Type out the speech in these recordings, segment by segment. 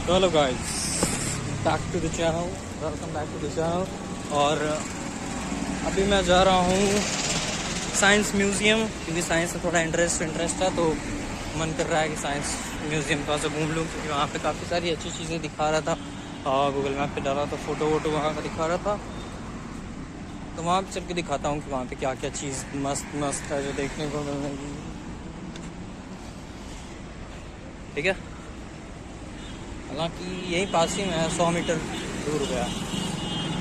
तो hello guys, back to the channel, welcome back to the channel. और अभी मैं जा रहा हूँ साइंस म्यूज़ियम, क्योंकि साइंस में थोड़ा इंटरेस्ट है, तो मन कर रहा है कि साइंस म्यूज़ियम थोड़ा सा घूम लूँ, क्योंकि वहाँ पे काफ़ी सारी अच्छी चीज़ें दिखा रहा था। और गूगल मैप पे डाला तो फ़ोटो वोटो वहाँ का दिखा रहा था, तो वहाँ पे चल के दिखाता हूँ कि वहाँ पे क्या क्या चीज़ मस्त मस्त है जो देखने को मिलने की। ठीक है, हालांकि यही पास ही में है, 100 मीटर दूर गया,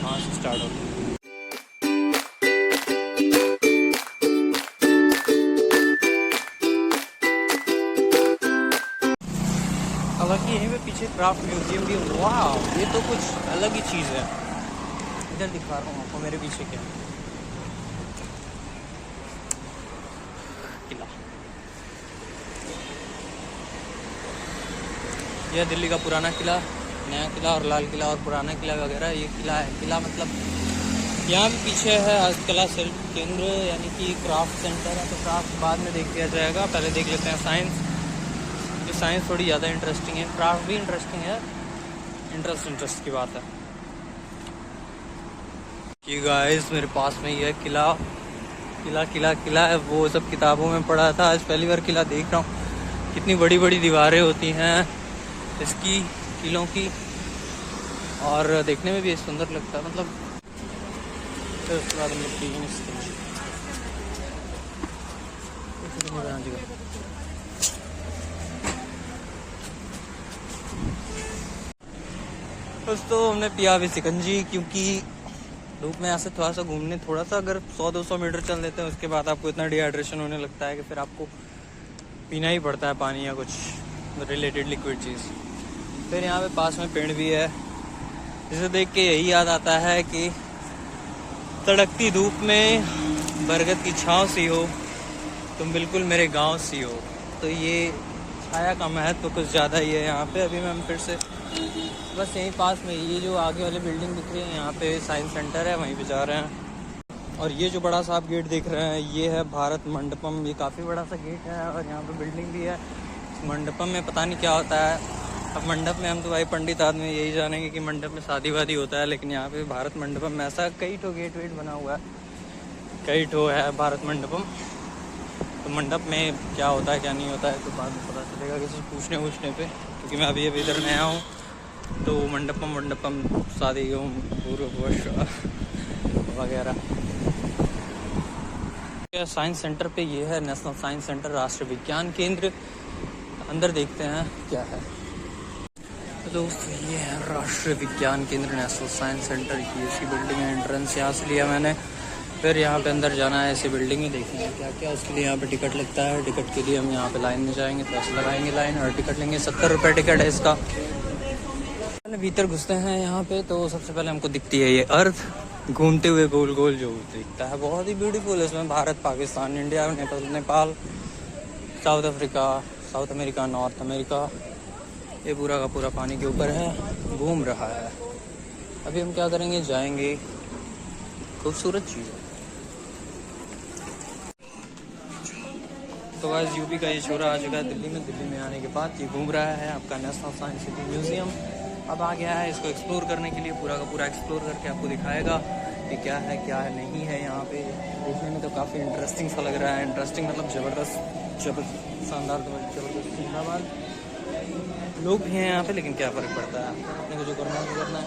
वहाँ से स्टार्ट होता है। हालांकि यहीं पे पीछे क्राफ्ट म्यूजियम भी, वाह ये तो कुछ अलग ही चीज़ है। इधर दिखा रहा हूँ आपको, मेरे पीछे क्या किला, यह दिल्ली का पुराना किला, नया किला और लाल किला और पुराना किला वगैरह, ये किला है। किला मतलब यहाँ भी पीछे है हस्तकला शिल्प केंद्र, यानी कि क्राफ्ट सेंटर है। तो क्राफ्ट बाद में देख लिया जाएगा, पहले देख लेते हैं साइंस। ये साइंस थोड़ी ज़्यादा इंटरेस्टिंग है, क्राफ्ट भी इंटरेस्टिंग है, इंटरेस्ट की बात है। ये गाइस मेरे पास में ये किला है, वो सब किताबों में पढ़ा था, आज पहली बार किला देख रहा हूँ। कितनी बड़ी बड़ी दीवारें होती हैं इसकी, किलों की, और देखने में भी सुंदर लगता है। मतलब फिर उसके बाद हम दोस्तों हमने पिया भी शिकंजी, क्योंकि धूप में ऐसे थोड़ा सा घूमने, थोड़ा सा अगर 100-200 मीटर चल लेते हैं, उसके बाद आपको इतना डिहाइड्रेशन होने लगता है कि फिर आपको पीना ही पड़ता है पानी या कुछ रिलेटेड लिक्विड चीज़। फिर यहाँ पे पास में पेड़ भी है, जिसे देख के यही याद आता है कि तड़कती धूप में बरगद की छाँव सी हो, तुम बिल्कुल मेरे गांव सी हो। तो ये छाया का महत्व कुछ ज़्यादा ही है यहाँ पे। अभी मैं फिर से बस यहीं पास में, ये जो आगे वाली बिल्डिंग दिख रही है, यहाँ पे साइंस सेंटर है, वहीं पे जा रहे हैं। और ये जो बड़ा सा आप गेट देख रहे हैं, ये है भारत मंडपम। ये काफ़ी बड़ा सा गेट है और यहाँ पे बिल्डिंग भी है। मंडपम में पता नहीं क्या होता है, अब मंडप में हम तो भाई पंडित आदमी यही जानेंगे कि मंडप में शादी वादी होता है, लेकिन यहाँ पे भारत मंडपम में ऐसा कई ठो गेट वेट बना हुआ है, कई ठो है भारत मंडपम। तो मंडप में क्या होता है क्या नहीं होता है तो बाद में पता चलेगा किसी से पूछने पे, क्योंकि मैं अभी इधर नया हूँ। तो मंडपम शादी पूर्व वगैरह। साइंस सेंटर पे ये है नेशनल साइंस सेंटर, राष्ट्रीय विज्ञान केंद्र। अंदर देखते हैं क्या है। तो दोस्तों ये है राष्ट्रीय विज्ञान केंद्र, नेशनल साइंस सेंटर की इसकी बिल्डिंग है। एंट्रेंस यहाँ से लिया मैंने, फिर यहाँ पे अंदर जाना है, ऐसी बिल्डिंग में देखना है क्या क्या। उसके लिए यहाँ पे टिकट लगता है, टिकट के लिए हम यहाँ पे लाइन में जाएंगे, पैसे लगाएंगे लाइन और टिकट लेंगे। 70 रुपये टिकट है इसका। भीतर घुसते हैं यहाँ पे, तो सबसे पहले हमको दिखती है ये अर्थ घूमते हुए गोल गोल जो दिखता है, बहुत ही ब्यूटीफुल है। इसमें Bharat, Pakistan, India, Nepal, south Africa, south America, north America, ये पूरा का पूरा पानी के ऊपर है, घूम रहा है। अभी हम क्या करेंगे, जाएंगे, खूबसूरत चीज़ है। तो गाइस यूपी का ये छोरा आ चुका है दिल्ली में आने के बाद ये घूम रहा है आपका नेशनल साइंस सिटी म्यूज़ियम। अब आ गया है इसको एक्सप्लोर करने के लिए, पूरा का पूरा एक्सप्लोर करके आपको दिखाएगा कि क्या है क्या है नहीं है। यहाँ पे देखने में तो काफ़ी इंटरेस्टिंग सा लग रहा है, इंटरेस्टिंग मतलब ज़बरदस्त शानदार, ज़बरदस्त जिंदाबाद। लोग भी हैं यहाँ पे, लेकिन क्या फ़र्क पड़ता है, अपने को जो करना है वो करना है।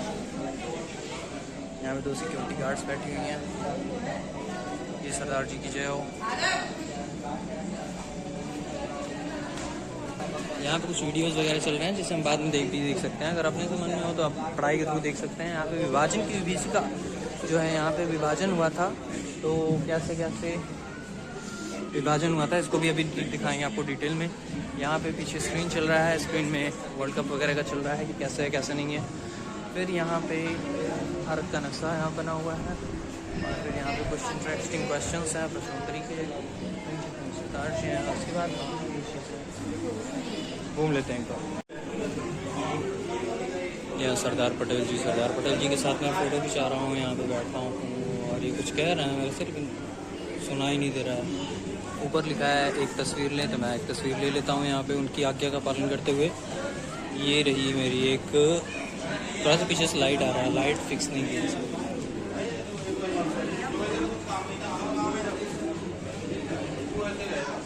यहाँ पे 2 सिक्योरिटी गार्ड्स बैठी हुई हैं। ये सरदार जी की जय हो। यहाँ पे कुछ वीडियोस वगैरह चल रहे हैं, जिसे हम बाद में देख सकते हैं। अगर अपने से मन में हो तो आप पढ़ाई के थ्रू देख सकते हैं। यहाँ पे विभाजन की बीच का जो है, यहाँ पे विभाजन हुआ था, तो कैसे विभाजन हुआ था इसको भी अभी दिखाएंगे आपको डिटेल में। यहाँ पे पीछे स्क्रीन चल रहा है, स्क्रीन में वर्ल्ड कप वगैरह का चल रहा है कि कैसे है कैसे नहीं है। फिर यहाँ पे भारत का नक्शा यहाँ बना हुआ है, और फिर यहाँ पे कुछ इंटरेस्टिंग क्वेश्चंस हैं, प्रश्नोत्तरी के हैं। उसके बाद घूम लेते हैं इनको। यह सरदार पटेल जी के साथ मैं फ़ोटो खिंचा रहा हूँ, यहाँ पे बैठा हूँ और ये कुछ कह रहे हैं मेरे से, लेकिन सुना ही नहीं दे रहा है। ऊपर लिखा है एक तस्वीर लें, तो मैं एक तस्वीर ले लेता हूँ यहाँ पे उनकी आज्ञा का पालन करते हुए। ये रही मेरी एक, थोड़ा सा पीछे से लाइट आ रहा है, लाइट फिक्स नहीं की है।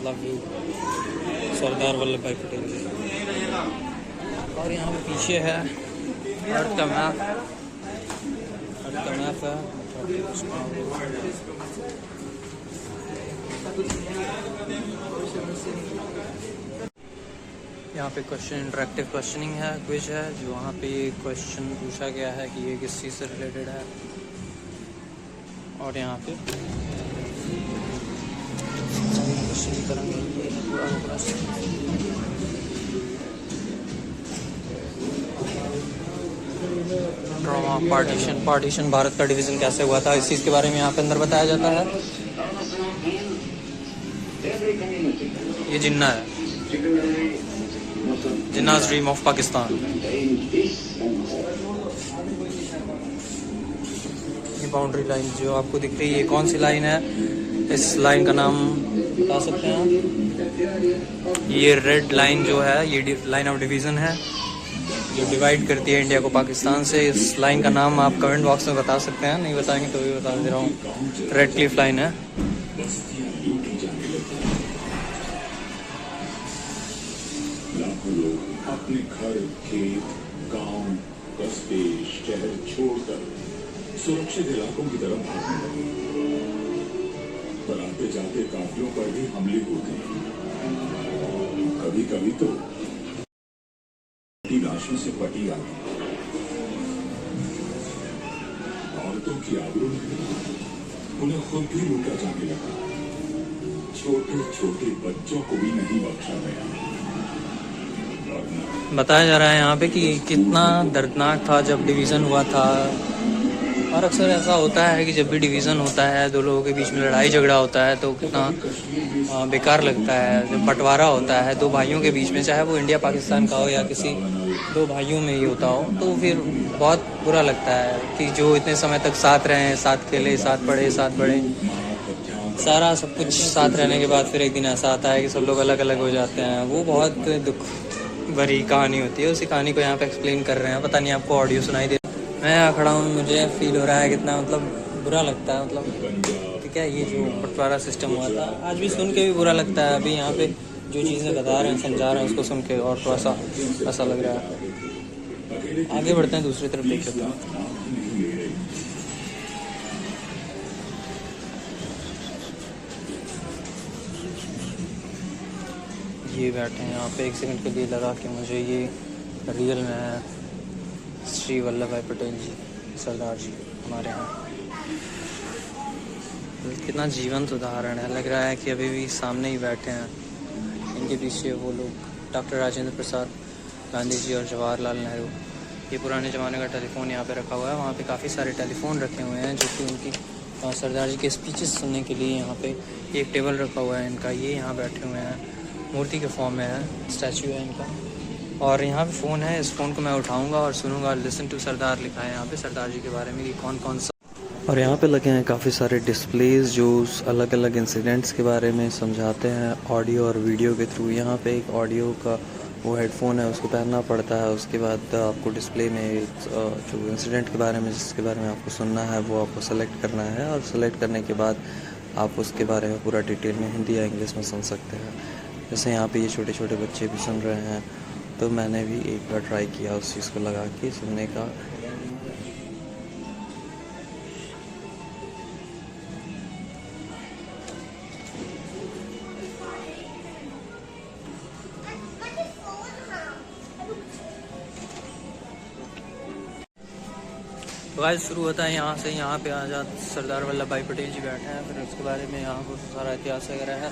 लव यू सरदार वल्लभ भाई पटेल। और यहाँ पे पीछे है अर्थ का मैप, अर्थ का मैप है। यहाँ पे क्वेश्चन, इंटरेक्टिव क्वेश्चनिंग है, क्विज है, जो वहाँ पे क्वेश्चन पूछा गया है कि ये किस चीज़ से रिलेटेड है। और यहाँ पे क्वेश्चन करेंगे, ये है पूरा ड्रामा। पार्टीशन भारत का डिवीज़न कैसे हुआ था, इस चीज़ के बारे में यहाँ पे अंदर बताया जाता है। ये जिन्ना है, जिन्नाज़ ड्रीम ऑफ पाकिस्तान। ये बाउंड्री लाइन जो आपको दिख रही है, ये कौन सी लाइन है, इस लाइन का नाम बता सकते हैं आप? ये रेड लाइन जो है, ये लाइन ऑफ डिवीज़न है जो डिवाइड करती है इंडिया को पाकिस्तान से। इस लाइन का नाम आप कमेंट बॉक्स में बता सकते हैं, नहीं बताएंगे तो भी बता दे रहा हूँ, रेड क्लिफ लाइन है। लाखों लोग अपने घर, खेत, गांव, कस्बे, शहर छोड़कर सुरक्षित इलाकों की तरफ भागने लगे, पर आते जाते काफिलों पर भी हमले होते हैं। कभी कभी तो लाशों से पटी आती, औरतों की आबरू उन्हें खुद भी लूटा जाने लगा, छोटे छोटे बच्चों को भी नहीं बख्शा गया। बताया जा रहा है यहाँ पे कि कितना दर्दनाक था जब डिवीज़न हुआ था। और अक्सर ऐसा होता है कि जब भी डिवीज़न होता है, दो लोगों के बीच में लड़ाई झगड़ा होता है, तो कितना बेकार लगता है। जब बंटवारा होता है दो भाइयों के बीच में, चाहे वो इंडिया पाकिस्तान का हो या किसी दो भाइयों में ही होता हो, तो फिर बहुत बुरा लगता है कि जो इतने समय तक साथ रहे, साथ खेले, साथ पढ़े, साथ बढ़े, सारा सब कुछ साथ रहने के बाद फिर एक दिन ऐसा आता है कि सब लोग अलग अलग हो जाते हैं। वो बहुत दुख भरी कहानी होती है। उसी कहानी को यहाँ पे एक्सप्लेन कर रहे हैं। पता नहीं आपको ऑडियो सुनाई दे, मैं यहाँ खड़ा हूँ, मुझे फील हो रहा है कितना मतलब बुरा लगता है। मतलब ठीक है, ये जो बंटवारा सिस्टम हुआ था, आज भी सुन के भी बुरा लगता है। अभी यहाँ पे जो चीज़ें बता रहे हैं, समझा रहे हैं, उसको सुन के और थोड़ा सा ऐसा लग रहा है। आगे बढ़ते हैं, दूसरी तरफ देख सकते हैं। ये बैठे हैं यहाँ पे, एक सेकंड के लिए लगा कि मुझे ये रियल में है श्री वल्लभ भाई पटेल जी, सरदार जी हमारे यहाँ। कितना जीवंत उदाहरण है, लग रहा है कि अभी भी सामने ही बैठे हैं। इनके पीछे वो लोग डॉक्टर राजेंद्र प्रसाद गांधी जी और जवाहरलाल नेहरू। ये पुराने ज़माने का टेलीफोन यहाँ पे रखा हुआ है। वहाँ पे काफ़ी सारे टेलीफोन रखे हुए हैं जो कि उनकी सरदार जी के स्पीचेस सुनने के लिए यहाँ पे एक टेबल रखा हुआ है इनका। ये यहाँ बैठे हुए हैं, मूर्ति के फॉर्म में है, स्टैचू है इनका। और यहाँ पे फ़ोन है, इस फ़ोन को मैं उठाऊँगा और सुनूँगा। लिसन टू सरदार लिखा है यहाँ पे, सरदार जी के बारे में कि कौन कौन सा। और यहाँ पे लगे हैं काफ़ी सारे डिस्प्लेज जो अलग अलग इंसिडेंट्स के बारे में समझाते हैं ऑडियो और वीडियो के थ्रू। यहाँ पे एक ऑडियो का वो हेडफोन है, उसको पहनना पड़ता है। उसके बाद आपको डिस्प्ले में जो इंसिडेंट के बारे में, जिसके बारे में आपको सुनना है, वो आपको सेलेक्ट करना है। और सेलेक्ट करने के बाद आप उसके बारे में पूरा डिटेल में हिंदी या इंग्लिश में सुन सकते हैं। जैसे यहाँ पे ये छोटे छोटे बच्चे भी सुन रहे हैं, तो मैंने भी एक बार ट्राई किया उस चीज़ को लगा के सुनने का। आज शुरू होता है यहाँ से। यहाँ पे आज़ाद सरदार वल्लभ भाई पटेल जी बैठे हैं, फिर उसके बारे में यहाँ पर सारा इतिहास वगैरह है।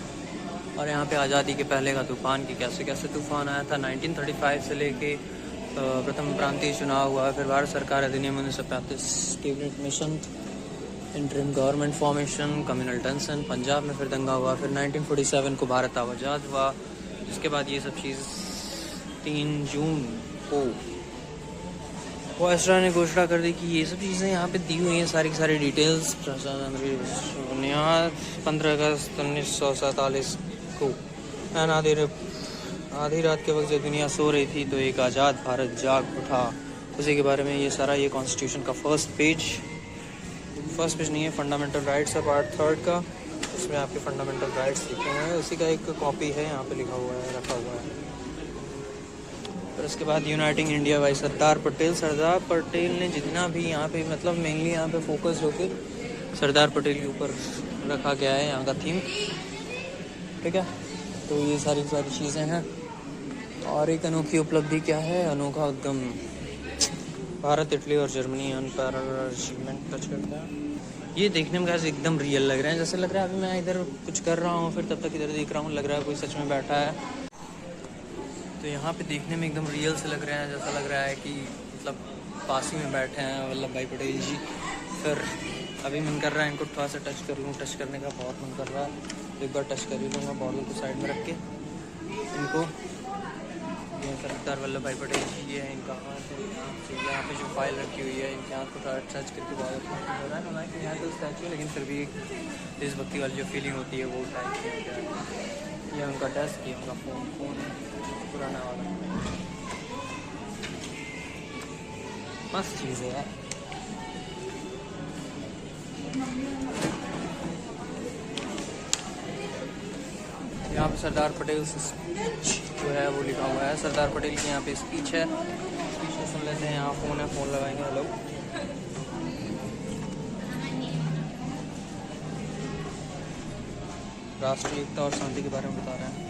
और यहाँ पे आज़ादी के पहले का तूफ़ान की कैसे कैसे तूफ़ान आया था 1935 से लेके प्रथम प्रांतीय चुनाव हुआ, फिर भारत सरकार अधिनियम 1935, cabinet mission, interim government formation, communal tension, Punjab में फिर दंगा हुआ, फिर 1947 को भारत आज़ाद हुआ। इसके बाद ये सब चीज़ 3 जून को वायसराय ने घोषणा कर दी कि ये सब चीज़ें यहाँ पे दी हुई हैं, सारी की सारी डिटेल्स। बुनियाद 15 अगस्त 1947 को आधी रात के वक्त जब दुनिया सो रही थी तो एक आज़ाद भारत जाग उठा, उसी के बारे में ये सारा, ये कॉन्स्टिट्यूशन का फर्स्ट पेज नहीं है, फंडामेंटल राइट्स है पार्ट 3 का, उसमें आपके फंडामेंटल राइट्स लिखे हुए हैं, उसी का एक कॉपी है यहाँ पे लिखा हुआ है, रखा हुआ है। और उसके बाद uniting India by Sardar Patel ने जितना भी यहाँ पे मतलब मेनली यहाँ पे फोकस होके सरदार पटेल के ऊपर रखा गया है यहाँ का थीम, ठीक है। तो ये सारी चीज़ें हैं। और एक अनोखी उपलब्धि क्या है, अनोखा उद्गम, भारत, इटली और जर्मनी अनपैरेलल अचीवमेंट टच करता है। ये देखने में कैसे एकदम रियल लग रहे हैं, जैसे लग रहा है अभी मैं इधर कुछ कर रहा हूँ, फिर तब तक इधर देख रहा हूँ, लग रहा है कोई सच में बैठा है। तो यहाँ पे देखने में एकदम रियल से लग रहे हैं, जैसा लग रहा है कि मतलब पास ही में बैठे हैं वल्लभ भाई पटेल जी। फिर अभी मन कर रहा है इनको थोड़ा सा टच कर लूँ, टच करने का बहुत मन कर रहा है, तो एक बार टच कर ही लूँगा बॉटल को साइड में रख के इनको। ये सरदार वल्लभ भाई पटेल जी, ये है इनका हाथ है, यहाँ पे जो फाइल रखी हुई है इनके हाथ को टच करके बहुत अच्छा हो रहा है। हालांकि यहाँ तो स्टैचू है, लेकिन फिर भी देशभक्ति वाली जो फीलिंग होती है वो टाइप की। ये उनका डेस्क, ये उनका फ़ोन पुराना वाला, मस्त चीज़ है यार। यहाँ पे सरदार पटेल स्पीच जो है वो लिखा हुआ है, सरदार पटेल की यहाँ पे स्पीच है, स्पीच को सुन लेते हैं। यहाँ फ़ोन है, फ़ोन लगाएंगे। हेलो, राष्ट्रीय एकता और शांति के बारे में बता रहे हैं।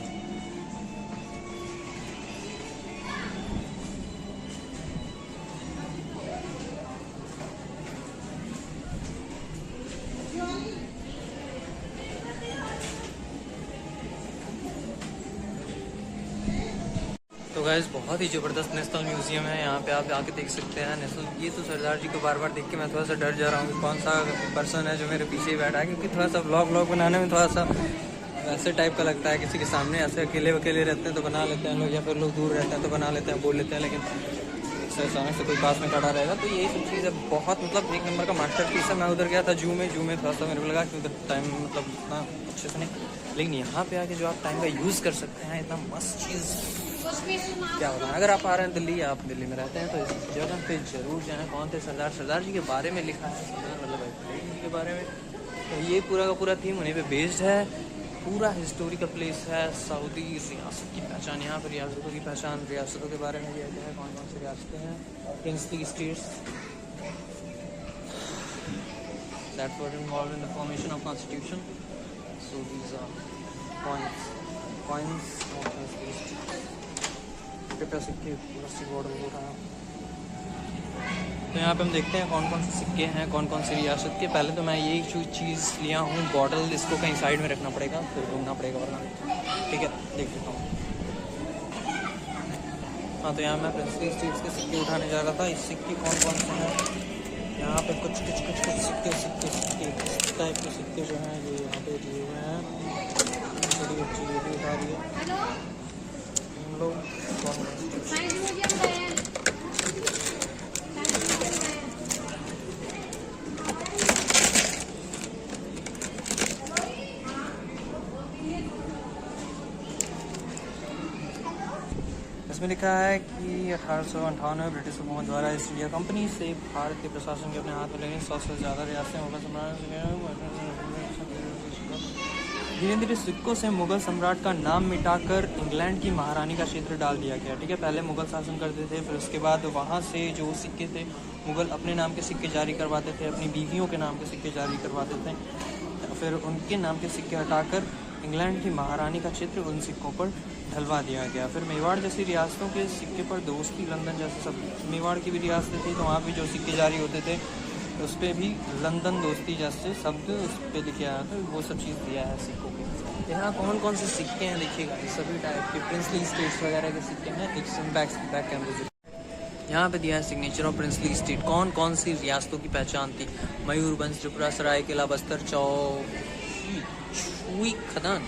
तो गाइस बहुत ही ज़बरदस्त नेशनल म्यूज़ियम है, यहाँ पे आप आके देख सकते हैं नेशनल। ये तो सरदार जी को बार बार देख के मैं थोड़ा सा डर जा रहा हूँ कि कौन सा पर्सन है जो मेरे पीछे ही बैठा है, क्योंकि थोड़ा सा व्लॉग बनाने में थोड़ा सा वैसे टाइप का लगता है। किसी के सामने ऐसे अकेले रहते हैं तो बना लेते हैं लोग, या फिर लोग दूर रहते हैं तो बना लेते हैं, बोल लेते हैं, लेकिन अचानक से कोई पास में खड़ा रहेगा तो यही सब चीज़ है। बहुत मतलब एक नंबर का मास्टर पीस है। मैं उधर गया था जू में थोड़ा सा मेरे को लगा कि उधर टाइम मतलब इतना अच्छे से नहीं, लेकिन यहाँ पे आके जो आप टाइम का यूज़ कर सकते हैं, इतना मस्त चीज़ क्या होता है। अगर आप आ रहे हैं दिल्ली, आप दिल्ली में रहते हैं तो इस जगह पे जरूर जाएं। कौन थे सरदार जी के बारे में लिखा है, सरदार वल्लभ भाई पटेल जी के बारे में। तो ये पूरा का पूरा थीम उन्हीं पे बेस्ड है, पूरा हिस्टोरिकल प्लेस है। सऊदी रियासत की पहचान, यहाँ पर रियासतों की पहचान, रियासतों के बारे में दिया गया है, कौन कौन सी रियासतें हैं, princely states that were involved in the formation of constitution. So these are coins of princely states. कृपया सिक्के पूरा सी बॉर्डर हो रहा है। तो यहाँ पे हम देखते हैं कौन कौन से सिक्के हैं, कौन कौन सी रियासत के। पहले तो मैं यही चीज़ लिया हूँ बॉटल, इसको कहीं साइड में रखना पड़ेगा, फिर घूमना पड़ेगा वरना, ठीक है। देख लेता हूँ। हाँ, तो यहाँ मैं प्रिंसली स्टेट्स के सिक्के उठाने जा रहा था। इस सिक्के कौन कौन से हैं यहाँ पे, कुछ सिक्के इस टाइप के सिक्के जो हैं ये यहाँ पे दिए हुए हैं। बड़ी अच्छी ये भी उठा रही है हम लोग। इसमें लिखा है कि 1858 ब्रिटिश हुकूमत द्वारा ईस्ट इंडिया कंपनी से भारत के प्रशासन के अपने हाथ में लेने 100 से ज़्यादा रियासतें मुगल सम्राट धीरे धीरे सिक्कों से मुगल सम्राट का नाम मिटाकर इंग्लैंड की महारानी का क्षेत्र डाल दिया गया, ठीक है। पहले मुगल शासन करते थे, फिर उसके बाद वहाँ से जो सिक्के थे मुगल अपने नाम के सिक्के जारी करवाते थे, अपनी बीवियों के नाम के सिक्के जारी करवाते थे। फिर उनके नाम के सिक्के हटाकर इंग्लैंड की महारानी का क्षेत्र उन सिक्कों पर ढलवा दिया गया। फिर मेवाड़ जैसी रियासतों के सिक्के पर दोस्ती, लंदन जैसे सब मेवाड़ की भी रियासतें थी तो वहाँ भी जो सिक्के जारी होते थे उस पर भी लंदन दोस्ती जैसे शब्द उस पर लिखे आया था, वो सब चीज़ दिया है सिक्कों के। यहाँ कौन कौन से सिक्के हैं देखिएगा, सभी टाइप के प्रिंसली स्टेट्स वगैरह के सिक्के हैं। एक बैक कैमरे यहाँ पे दिया है सिग्नेचर ऑफ प्रिंसली स्टेट, कौन कौन सी रियासतों की पहचान थी। मयूरभंज, त्रिपुरा, सरायकेला, बस्तर, छुई, खदान,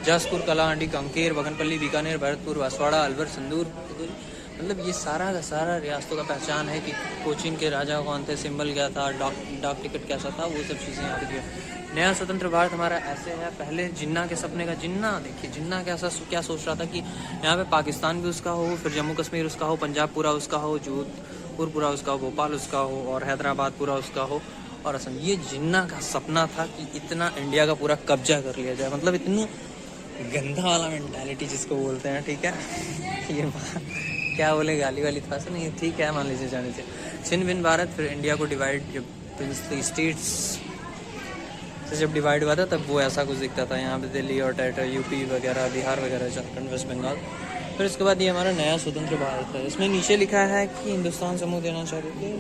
जासपुर, कलाहांडी, कांकेर, बगनपल्ली, बीकानेर, भरतपुर, बांसवाड़ा, अलवर, संदूर, मतलब ये सारा का सारा रियासतों का पहचान है कि कोचीन के राजा कौन थे, सिंबल क्या था, डाक टिकट कैसा था, वो सब चीज़ें यहाँ पे है। नया स्वतंत्र भारत हमारा ऐसे है, पहले जिन्ना के सपने का, जिन्ना देखिए जिन्ना क्या सोच रहा था कि यहाँ पे पाकिस्तान भी उसका हो, फिर जम्मू कश्मीर उसका हो, पंजाब पूरा उसका हो, जोधपुर पूरा उसका हो, भोपाल उसका हो और हैदराबाद पूरा उसका हो और असम। ये जिन्ना का सपना था कि इतना इंडिया का पूरा कब्जा कर लिया जाए, मतलब इतनी गंदा वाला मेंटालिटी जिसको बोलते हैं, ठीक है। ये क्या बोले, गाली वाली था नहीं, ठीक है मान लीजिए जाने से। छिन्न भिन्न भारत, फिर इंडिया को डिवाइड, जब स्टेट्स से जब डिवाइड हुआ था तब वो ऐसा कुछ दिखता था, यहाँ पे दिल्ली और टेरिटरी, यूपी वगैरह, बिहार वगैरह, झारखंड, वेस्ट बंगाल। फिर उसके बाद ये हमारा नया स्वतंत्र भारत है। इसमें नीचे लिखा है कि हिंदुस्तान समूह देना चाहते थे,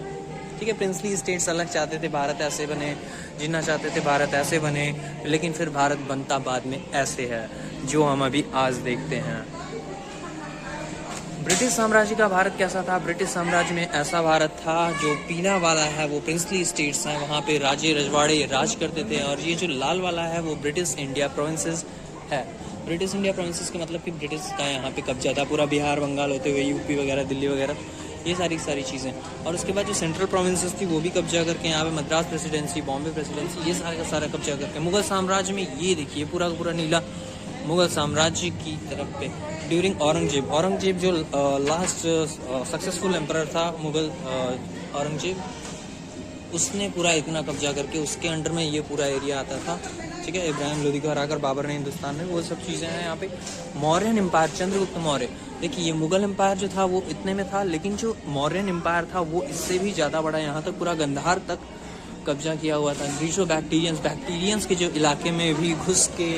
ठीक है। प्रिंसली स्टेट्स अलग चाहते थे, भारत ऐसे बने, जिन्ना चाहते थे भारत ऐसे बने, लेकिन फिर भारत बनता बाद में ऐसे है जो हम अभी आज देखते हैं। ब्रिटिश साम्राज्य का भारत कैसा था? ब्रिटिश साम्राज्य में ऐसा भारत था जो पीला वाला है वो प्रिंसली स्टेट्स हैं, वहाँ पे राजे रजवाड़े राज करते थे, और ये जो लाल वाला है वो ब्रिटिश इंडिया प्रोविंसेस है। ब्रिटिश इंडिया प्रोविंसेस का मतलब कि ब्रिटिश का यहाँ पे कब्जा था पूरा, बिहार बंगाल होते हुए यूपी वगैरह, दिल्ली वगैरह, ये सारी चीज़ें। और उसके बाद जो सेंट्रल प्रोविंसेस थी वो भी कब्जा करके यहाँ पे मद्रास प्रेसिडेंसी, बॉम्बे प्रेसिडेंसी, ये सारा का सारा कब्जा करके। मुगल साम्राज्य में ये देखिए पूरा का पूरा नीला मुगल साम्राज्य की तरफ पे ड्यूरिंग औरंगजेब जो लास्ट सक्सेसफुल एम्परर था मुगल औरंगजेब, उसने पूरा इतना कब्जा करके उसके अंडर में ये पूरा एरिया आता था, ठीक है। इब्राहिम लोदी को हराकर बाबर ने हिंदुस्तान में, वो सब चीज़ें हैं यहाँ पे। मौर्यन एम्पायर, चंद्रगुप्त मौर्य, देखिए ये मुगल एम्पायर जो था वो इतने में था, लेकिन जो मौर्यन एम्पायर था वो इससे भी ज़्यादा बड़ा, यहाँ तक पूरा गंधार तक कब्जा किया हुआ था। ग्रीसो बैक्टीरियंस के जो इलाके में भी घुस के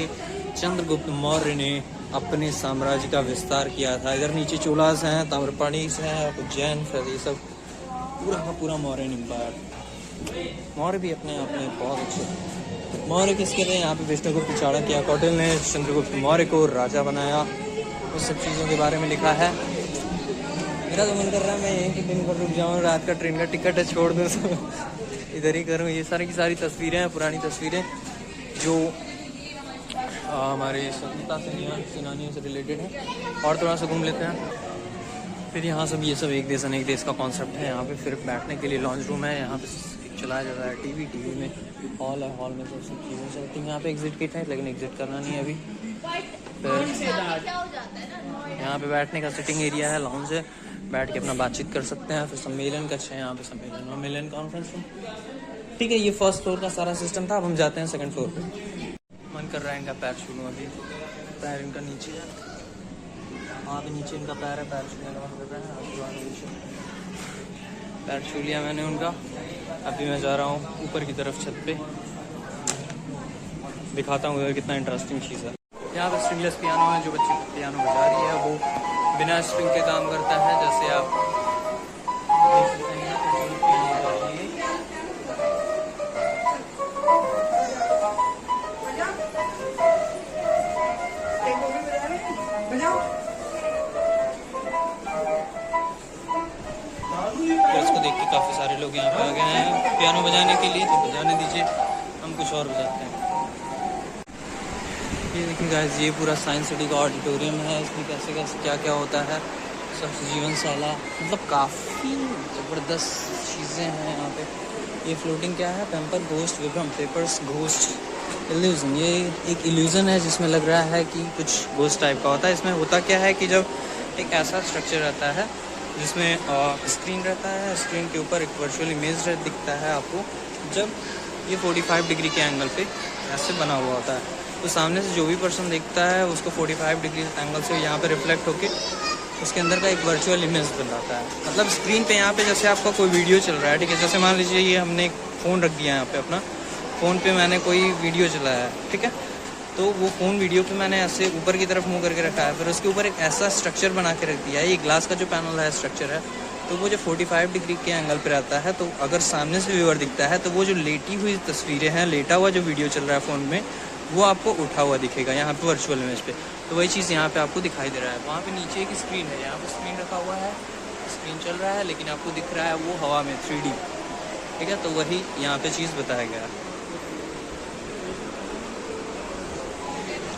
चंद्रगुप्त मौर्य ने अपने साम्राज्य का विस्तार किया था। इधर नीचे चोलास हैं, ताम्रपाणीस हैं, उज्जैन, फिर ये सब पूरा का पूरा मौर्यन एम्पायर। मौर्य भी अपने आप में बहुत अच्छे। मौर्य किसके थे? यहाँ पे विष्णुगुप्त चाणक्य, कौटिल्य ने चंद्रगुप्त मौर्य को राजा बनाया, उस सब चीज़ों के बारे में लिखा है। मेरा तो मन कर रहा है मैं यहीं के दिन भर रुक जाऊँ, रात का ट्रेन का टिकट है छोड़ दूँ तो इधर ही करूँ। ये सारी की सारी तस्वीरें हैं, पुरानी तस्वीरें जो हमारे स्वतंत्रता सेनानियों से रिलेटेड है। और थोड़ा सा घूम लेते हैं। फिर यहाँ सब ये सब एक देश अनेक देश का कॉन्सेप्ट है। यहाँ पे फिर बैठने के लिए लॉन्च रूम है, यहाँ पे चलाया जाता है टीवी में हॉल है, हॉल में सब चीज़ें चलती हैं। यहाँ पे एग्जिट किट है लेकिन एग्जिट करना नहीं है अभी। फिर यहाँ पे बैठने का सिटिंग एरिया है, लॉन्च है, बैठ के अपना बातचीत कर सकते हैं। फिर सम्मेलन कक्ष है, यहाँ पे सम्मेलन कॉन्फ्रेंस रूम, ठीक है। ये फर्स्ट फ्लोर का सारा सिस्टम था। अब हम जाते हैं सेकंड फ्लोर पे। मन कर रहा है इनका पैर छू लूँ, अभी पैर इनका नीचे है, वहाँ पे नीचे इनका पैर है, पैर छूने का मन कर रहा है। नीचे पैर छू लिया मैंने उनका। अभी मैं जा रहा हूँ ऊपर की तरफ छत पे, दिखाता हूँ कितना इंटरेस्टिंग चीज़ है। यहाँ पे स्ट्रिंगलेस पियानो है, जो बच्ची पियानो बजा रही है वो बिना स्ट्रिंग के काम करता है, जैसे आप देख सकते हैं। इसको देख के काफ़ी सारे लोग यहाँ पे आ गए हैं पियानो बजाने के लिए, तो बजाने दीजिए, हम कुछ और बजाते हैं। ये देखिए गाइस, ये पूरा साइंस सिटी का ऑडिटोरियम है। इसमें कैसे कैसे क्या क्या होता है, सब जीवनशाला, मतलब काफ़ी ज़बरदस्त चीज़ें हैं यहाँ पे। ये फ्लोटिंग क्या है? पेपर घोस्ट विभ्रम, पेपर्स घोस्ट इल्यूजन। ये एक इल्यूजन है जिसमें लग रहा है कि कुछ घोस्ट टाइप का होता है। इसमें होता क्या है कि जब एक ऐसा स्ट्रक्चर रहता है जिसमें स्क्रीन रहता है, स्क्रीन के ऊपर एक वर्चुअल इमेज दिखता है आपको, जब ये 45 डिग्री के एंगल पे ऐसे बना हुआ होता है, तो सामने से जो भी पर्सन देखता है उसको 45 डिग्री एंगल से यहाँ पे रिफ्लेक्ट होके उसके अंदर का एक वर्चुअल इमेज बनाता है। मतलब स्क्रीन पे यहाँ पे जैसे आपका कोई वीडियो चल रहा है, ठीक है, जैसे मान लीजिए ये हमने एक फ़ोन रख दिया यहाँ पे, अपना फ़ोन पे मैंने कोई वीडियो चलाया है, ठीक है, तो वो फ़ोन वीडियो पे मैंने ऐसे ऊपर की तरफ मुँह करके रखा है, फिर उसके ऊपर एक ऐसा स्ट्रक्चर बना के रख दिया है। ये ग्लास का जो पैनल है, स्ट्रक्चर है, तो वो जो 45 डिग्री के एंगल पे रहता है, तो अगर सामने से व्यूअर दिखता है तो वो जो लेटी हुई तस्वीरें हैं, लेटा हुआ जो वीडियो चल रहा है फ़ोन में, वो आपको उठा हुआ दिखेगा यहाँ पे वर्चुअल इमेज पे। तो वही चीज़ यहाँ पे आपको दिखाई दे रहा है। वहाँ पे नीचे एक स्क्रीन है, यहाँ पे स्क्रीन रखा हुआ है, स्क्रीन चल रहा है, लेकिन आपको दिख रहा है वो हवा में 3D, ठीक है। तो वही यहाँ पे चीज़ बताया गया है।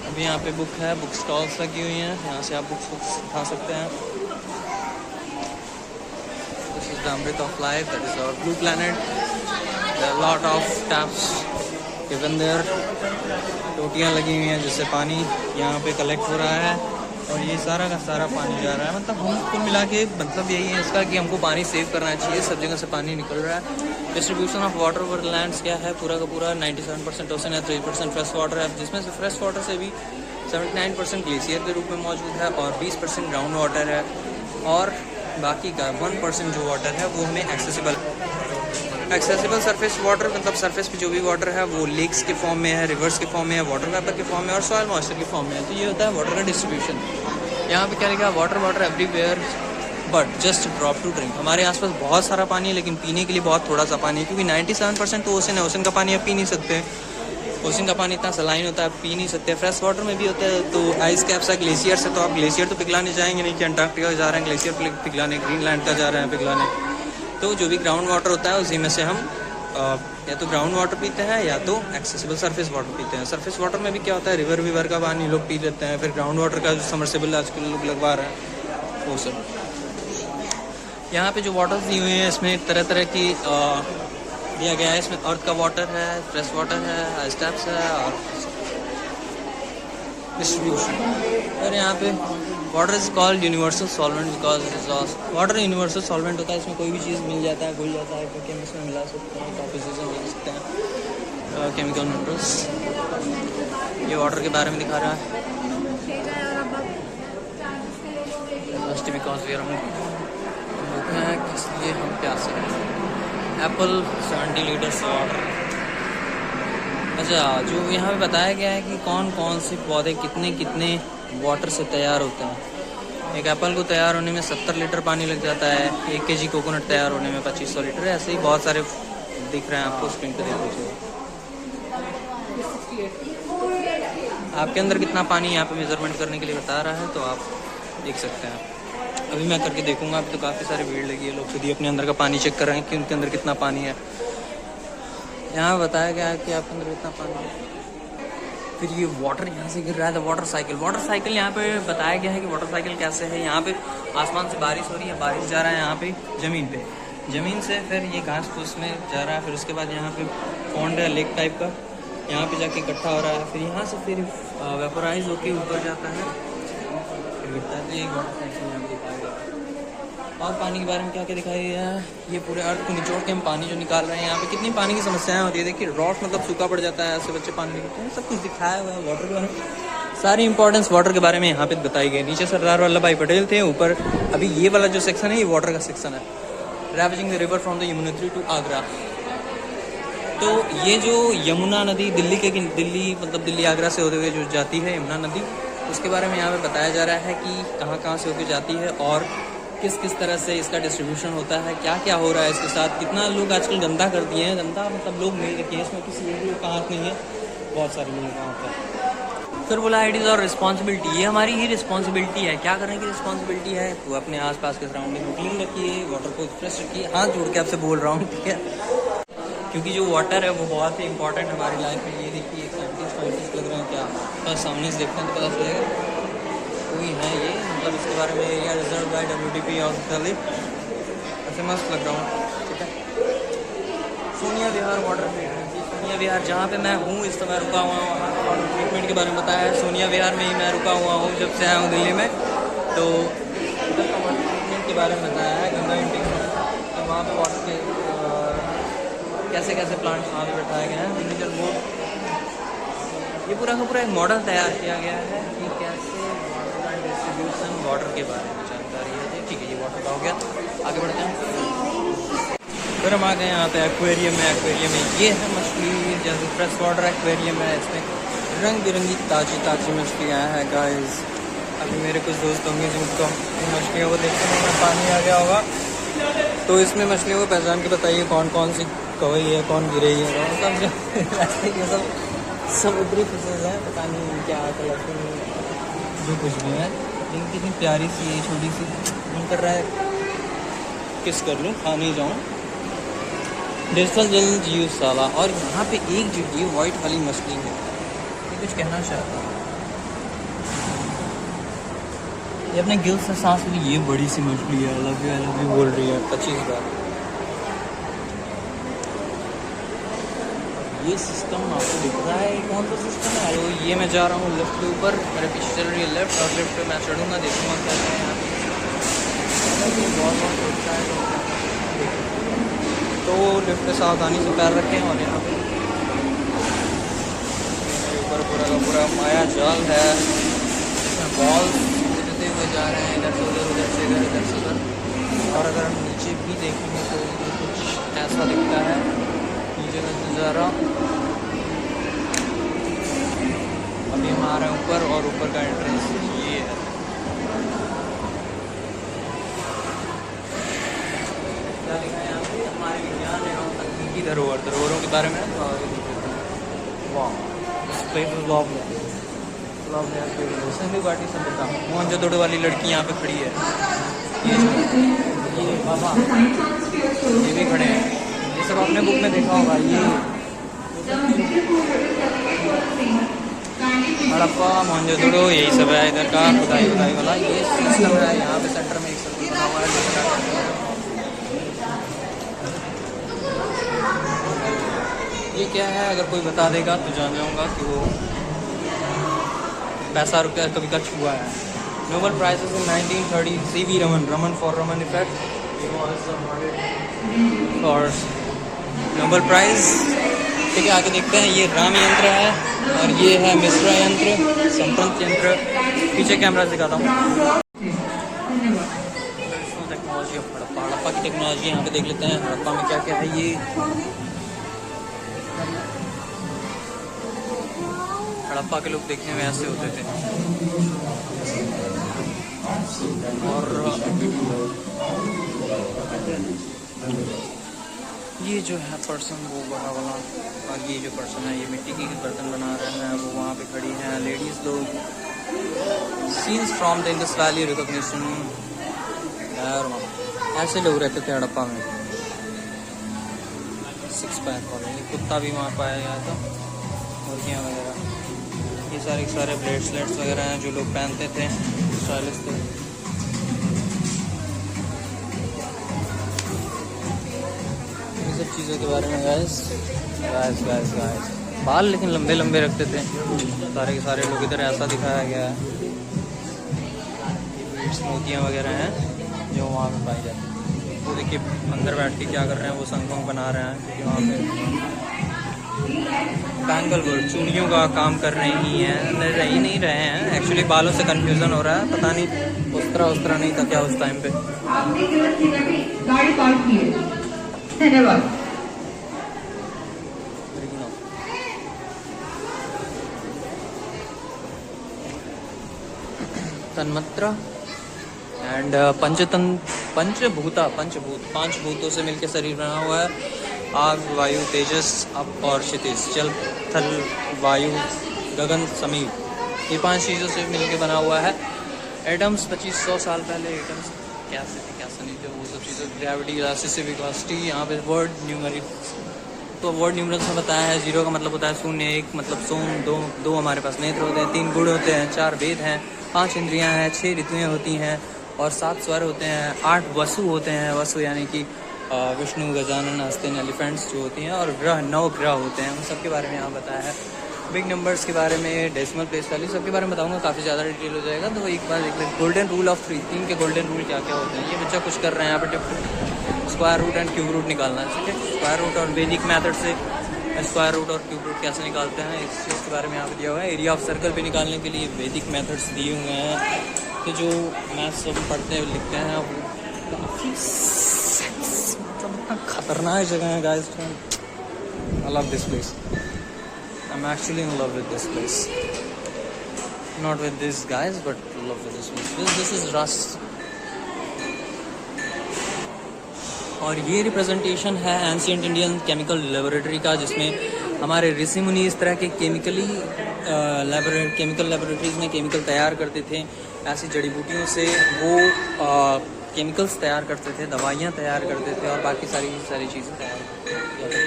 अभी यहाँ पे बुक है, बुक स्टॉल्स लगी हुई हैं, यहाँ से आप बुक्स उठा सकते हैं। This is the Amrit of life. That is our blue planet. There are a lot of taps given there. टोटियाँ लगी हुई हैं जिससे पानी यहाँ पे कलेक्ट हो रहा है और ये सारा का सारा पानी जा रहा है। मतलब हमको मिला के मतलब यही है इसका कि हमको पानी सेव करना चाहिए। सब जगह से पानी निकल रहा है। Distribution of water over lands क्या है, पूरा का पूरा 97% ओशन है, 3% फ्रेश वाटर है, जिसमें से फ्रेश वाटर से भी 79% ग्लेशियर के रूप में मौजूद है और 20% ग्राउंड वाटर है और बाकी का 1% जो वाटर है वो हमें एक्सेसिबल सरफेस वाटर, मतलब सरफेस पे जो भी वाटर है वो लेक्स के फॉर्म में है, रिवर्स के फॉर्म में है, वाटर वेपर के फॉर्म में और सॉइल मॉइस्चर के फॉर्म में है। तो ये होता है वाटर का डिस्ट्रीब्यूशन। यहाँ पे क्या लिखा, water everywhere but just drop to drink. हमारे आसपास बहुत सारा पानी है लेकिन पीने के लिए बहुत थोड़ा सा पानी है, क्योंकि 97% तो ओशन है। ओशन का पानी आप पी नहीं सकते, ओशन का पानी इतना सलाइन होता है, आप पी नहीं सकते। फ्रेश वाटर में भी होता है तो आइस कैप्स है, ग्लेशियर से, तो आप ग्लेशियर तो पिघलाने जाएंगे नहीं कि अंटार्कटिका जा रहे हैं ग्लेशियर पिघलाने, ग्रीनलैंड का जा रहे हैं पिघलाने। तो जो भी ग्राउंड वाटर होता है उसी में से हम या तो ग्राउंड वाटर पीते हैं या तो एक्सेसिबल सरफेस वाटर पीते हैं। सरफेस वाटर में भी क्या होता है, रिवर विवर का पानी लोग पी लेते हैं, फिर ग्राउंड वाटर का जो समरसेबल आजकल लोग लगवा रहे हैं वो सब। यहाँ पे जो वाटर दी हुई है इसमें तरह तरह की दिया गया है। इसमें अर्थ का वाटर है, फ्रेश वाटर है, आइस कैप्स है और डिस्ट्रीब्यूशन। और यहाँ पे water is called universal solvent because water universal solvent होता है। इसमें कोई भी चीज़ मिल जाता है, घुल जाता है, क्योंकि हम इसमें मिला सकते हैं, काफ़ी चीज़ें मिला सकते हैं केमिकल न्यूट्रल्स। ये वाटर के बारे में दिखा रहा है बिकॉज वी आर इसलिए हम प्यासे हैं। Apple 70 litres water. अच्छा, जो यहाँ पे बताया गया है कि कौन कौन से पौधे कितने कितने वाटर से तैयार होते हैं। एक एप्पल को तैयार होने में 70 लीटर पानी लग जाता है, 1 kg कोकोनट तैयार होने में 2500 लीटर। ऐसे ही बहुत सारे दिख रहे हैं आपको, स्क्रीन पर देख लीजिए। आपके अंदर कितना पानी यहाँ पे मेजरमेंट करने के लिए बता रहा है तो आप देख सकते हैं। अभी मैं करके देखूंगा। अभी तो काफ़ी सारी भीड़ लगी है, लोग खुद ही अपने अंदर का पानी चेक कर रहे हैं कि उनके अंदर कितना पानी है। यहाँ बताया गया है कि आपके अंदर कितना पानी है। फिर ये वाटर यहाँ से गिर रहा है, तो वाटर साइकिल यहाँ पे बताया गया है कि वाटर साइकिल कैसे है। यहाँ पे आसमान से बारिश हो रही है, बारिश जा रहा है यहाँ पे ज़मीन से फिर ये घास फूस में जा रहा है, फिर उसके बाद यहाँ पे पॉन्ड है, लेक टाइप का, यहाँ पे जाके इकट्ठा हो रहा है, फिर यहाँ से फिर वेपोराइज होके ऊपर जाता है, फिर गिरता है। तो यही वाटर साइकिल यहाँ पे दिखाया गया है। और पानी के बारे में क्या क्या दिखाया गया है, ये पूरे अर्थ को निचोड़ के हम पानी जो निकाल रहे हैं। यहाँ पे कितनी पानी की समस्याएं होती है, देखिए रॉट मतलब सूखा पड़ जाता है, ऐसे बच्चे पानी निकलते हैं, सब कुछ दिखाया हुआ है वाटर के बारे में। सारी इंपॉर्टेंस वाटर के बारे में यहाँ पे बताई गई। नीचे सरदार वल्लभ भाई पटेल थे, ऊपर अभी ये वाला जो सेक्शन है ये वाटर का सेक्शन है। Ravaging the river from the Yamunotri to Agra. तो ये जो यमुना नदी दिल्ली आगरा से होते हुए जो जाती है यमुना नदी, उसके बारे में यहाँ पे बताया जा रहा है कि कहाँ कहाँ से होकर जाती है और किस किस तरह से इसका डिस्ट्रीब्यूशन होता है, क्या क्या हो रहा है इसके साथ। कितना लोग आजकल गंदा कर दिए हैं, गंदा मतलब लोग नहीं रखे हैं इसमें, किसी लोग का हाथ नहीं है, बहुत सारे लोगों का हाथ है। फिर बोला इट इज़ और रिस्पॉन्सिबिलिटी, ये हमारी ही रिस्पॉन्सिबिलिटी है। क्या करने की रिस्पॉन्सिबिलिटी है, तो अपने आसपास के सराउंडिंग को क्लीन रखिए, वाटर को फ्रेश रखिए। हाथ जोड़ के आपसे बोल रहा हूँ, ठीक है, क्योंकि जो वाटर है वो बहुत ही इंपॉर्टेंट हमारी लाइफ में। ये देखिए एक साइंटिस्ट लग रहे हैं, क्या बस सामने से देखते हैं तो पता चलेगा कोई है ये, मतलब इसके बारे में एरिया रिजर्व बाय WTP और ऐसे मस्त लग रहा हूँ, ठीक है। सोनिया विहार वाटर ट्रीटमेंट, सोनिया विहार जहाँ पे मैं हूँ इस समय रुका हुआ हूँ, वहाँ वाटर ट्रीटमेंट के बारे में बताया है। सोनिया विहार में ही मैं रुका हुआ हूँ जब से आया हूँ दिल्ली में, तो वाटर ट्रीटमेंट के बारे में बताया है। गंगा इंटीग्रेशन, तो वहाँ पर वाटर के कैसे कैसे प्लांट्स वहाँ पर बैठाए गए हैं, मिनिचर बोर्ड। ये पूरा का पूरा एक मॉडल तैयार किया गया है कि कैसे डिस्ट्रीब्यूशन वाटर के बारे में जानकारी है। ठीक है, ये वाटर का हो गया, आगे बढ़ते हैं। फिर हम आ गए यहाँ पे एक्वेरियम में। एक्वेरियम में ये है मछली, जैसे फ्रेश वाटर एक्वेरियम है, इसमें रंग बिरंगी ताज़ी मछलियाँ हैं गाइस। अभी मेरे कुछ दोस्त होंगे जिनको मछलियों को देखते हैं पानी आ गया होगा, तो इसमें मछलियों को पहचान के बताइए कौन कौन सी कवई है, कौन गिरई है, मतलब ऐसे ये सब समुद्री फिशेज हैं, पता नहीं क्या कलरफुल जो कुछ भी है। लेकिन कितनी प्यारी सी है, छोटी सी, मन कर रहा है किस कर लूँ, खा नहीं जाऊँ। डिजिटल जल जीव साला। और यहाँ पे एक जो ये वाइट वाली मछली है, ये कुछ कहना चाहता हूँ, ये अपने गिल से सांस ली। ये बड़ी सी मछली है, आई लव यू बोल रही है 25 बार। ये सिस्टम आपको दिख रहा है कौन सा सिस्टम है? तो ये मैं जा रहा हूँ लिफ्ट के ऊपर, मेरे पीछे चल रही है लिफ्ट, और लिफ्ट पे मैं चढ़ूँगा, देखूँगा क्या है यहाँ पे। बहुत छोटा है तो लिफ्ट पे सावधानी से पैर रखें। और यहाँ पे ऊपर पूरा का पूरा माया जाल है, बॉल गिरते हुए जा रहे हैं, इधर से उधर, इधर से उधर। और अगर हम नीचे भी देखेंगे तो कुछ ऐसा दिखता है नीचे का नज़ारा। अभी हम आ रहे हैं ऊपर, और ऊपर का एंट्रेंस ये है। क्या लिखा है यहाँ पे? हमारे विज्ञान एवं तकनीकी धरोहरों के बारे में। वाह, दिस प्लेस इज लवली। घाटी संस्था मोहनजोदड़ो वाली लड़की यहाँ पे खड़ी है। ये बाबा ये भी खड़े हैं, ये सब आपने बुक में देखा होगा। ये हड़प्पा मोहनजोदड़ो यही सब है इधर का, खुदाई वाला ये सिस्टम है। यहाँ पे सेंटर में एक सर्कल बना हुआ है। ये क्या है अगर कोई बता देगा तो जान जाऊँगा कि वो पैसा रुपया कभी का छुआ है। Nobel prizes in 1930 C.V. Raman for Raman effect और नोबेल प्राइज। ठीक है, आगे देखते हैं। ये राम यंत्र है और ये है मिश्रा यंत्र, संप्रंत यंत्र। पीछे कैमरा दिखाता हूँ। टेक्नोलॉजी ऑफ हड़प्पा की टेक्नोलॉजी यहाँ पे देख लेते हैं। हड़प्पा में क्या क्या है। ये हड़प्पा के लोग देखने में ऐसे होते थे। और ये जो है पर्सन वो बड़ा वाला, और ये जो पर्सन है ये मिट्टी की बर्तन बना रहे हैं, वो वहाँ पे खड़ी हैं लेडीज़ लोग। Scenes from the Indus valley recognition. ऐसे लोग रहते थे हड़प्पा में। 6 पैक कॉलोनी, कुत्ता भी वहाँ पाया गया था, मुर्गियाँ वगैरह। ये सारे ब्रेसलेट्स वगैरह हैं जो लोग पहनते थे, स्टाइलिश थे। ये सब चीज़ों के बारे में गाइस बाल लेकिन लंबे लंबे रखते थे सारे के सारे लोग। इधर ऐसा दिखाया गया है। मोतियाँ वगैरह हैं जो वहाँ पे पाई जाती है। वो देखिए अंदर बैठ के क्या कर रहे हैं, वो संगम बना रहे हैं क्योंकि वहाँ पे बैंगल वर्क चूड़ियों का काम कर रहे ही हैं, रह ही नहीं रहे हैं। एक्चुअली बालों से कंफ्यूजन हो रहा है, पता नहीं उस्तरा नहीं था क्या उस टाइम पे। गाड़ी पार्क की है। धन्यवाद। तन्मात्रा एंड पंचभूत 5 भूतों से मिलकर शरीर बना हुआ है। आग, वायु, तेजस, अप और क्षितिज, जल, थल, वायु, गगन, समीर, ये 5 चीज़ों से मिलकर बना हुआ है। एटम्स 2500 साल पहले एटम्स कैसे थे कैसे नहीं थे वो सब चीज़ें। Gravity, elasticity, velocity. यहाँ पे वर्ड न्यूमेरिक्स, तो वर्ड न्यूमेरिक्स में बताया है। 0 का मतलब होता है शून्य, 1 मतलब सोम, 2 हमारे पास नेत्र होते हैं, 3 गुण होते हैं, 4 वेद हैं, 5 इंद्रियां हैं, 6 ऋतुएँ होती हैं और 7 स्वर होते हैं, 8 वसु होते हैं। वसु यानी कि विष्णु, गजानन, आस्तीन, एलिफेंट्स जो होती हैं, और ग्रह 9 ग्रह होते हैं। उन सब के बारे में यहाँ बताया है। बिग नंबर्स के बारे में, डेसिमल प्लेस वैल्यू सब के बारे में बताऊंगा, काफ़ी ज़्यादा डिटेल हो जाएगा। तो एक बार देख लें गोल्डन रूल ऑफ 3। 3 के गोल्डन रूल क्या क्या होते हैं। ये बच्चा कुछ कर रहे हैं यहाँ पर, square root and cube root निकालना है। ठीक है, स्क्वायर रूट और वैदिक मेथड से स्क्वायर रूट और क्यूब रूट कैसे निकालते हैं इस चीज़ के बारे में यहाँ पर दिया हुआ है। एरिया ऑफ सर्कल भी निकालने के लिए वैदिक मेथड्स दिए हुए हैं। तो जो मैथ्स सब पढ़ते हैं लिखते हैं वो काफ़ी खतरनाक जगह है guys. I love this place. I'm actually in love with this place. Not with these guys, but love with this place. This is Rust. और ये रिप्रेजेंटेशन है एंशिएंट इंडियन केमिकल लेबोरेटरी का, जिसमें हमारे ऋषि मुनि इस तरह के केमिकल लेबोरेटरीज में केमिकल तैयार करते थे। ऐसी जड़ी बूटियों से वो केमिकल्स तैयार करते थे, दवाइयाँ तैयार करते थे और बाकी सारी चीज़ें तैयार करते थे।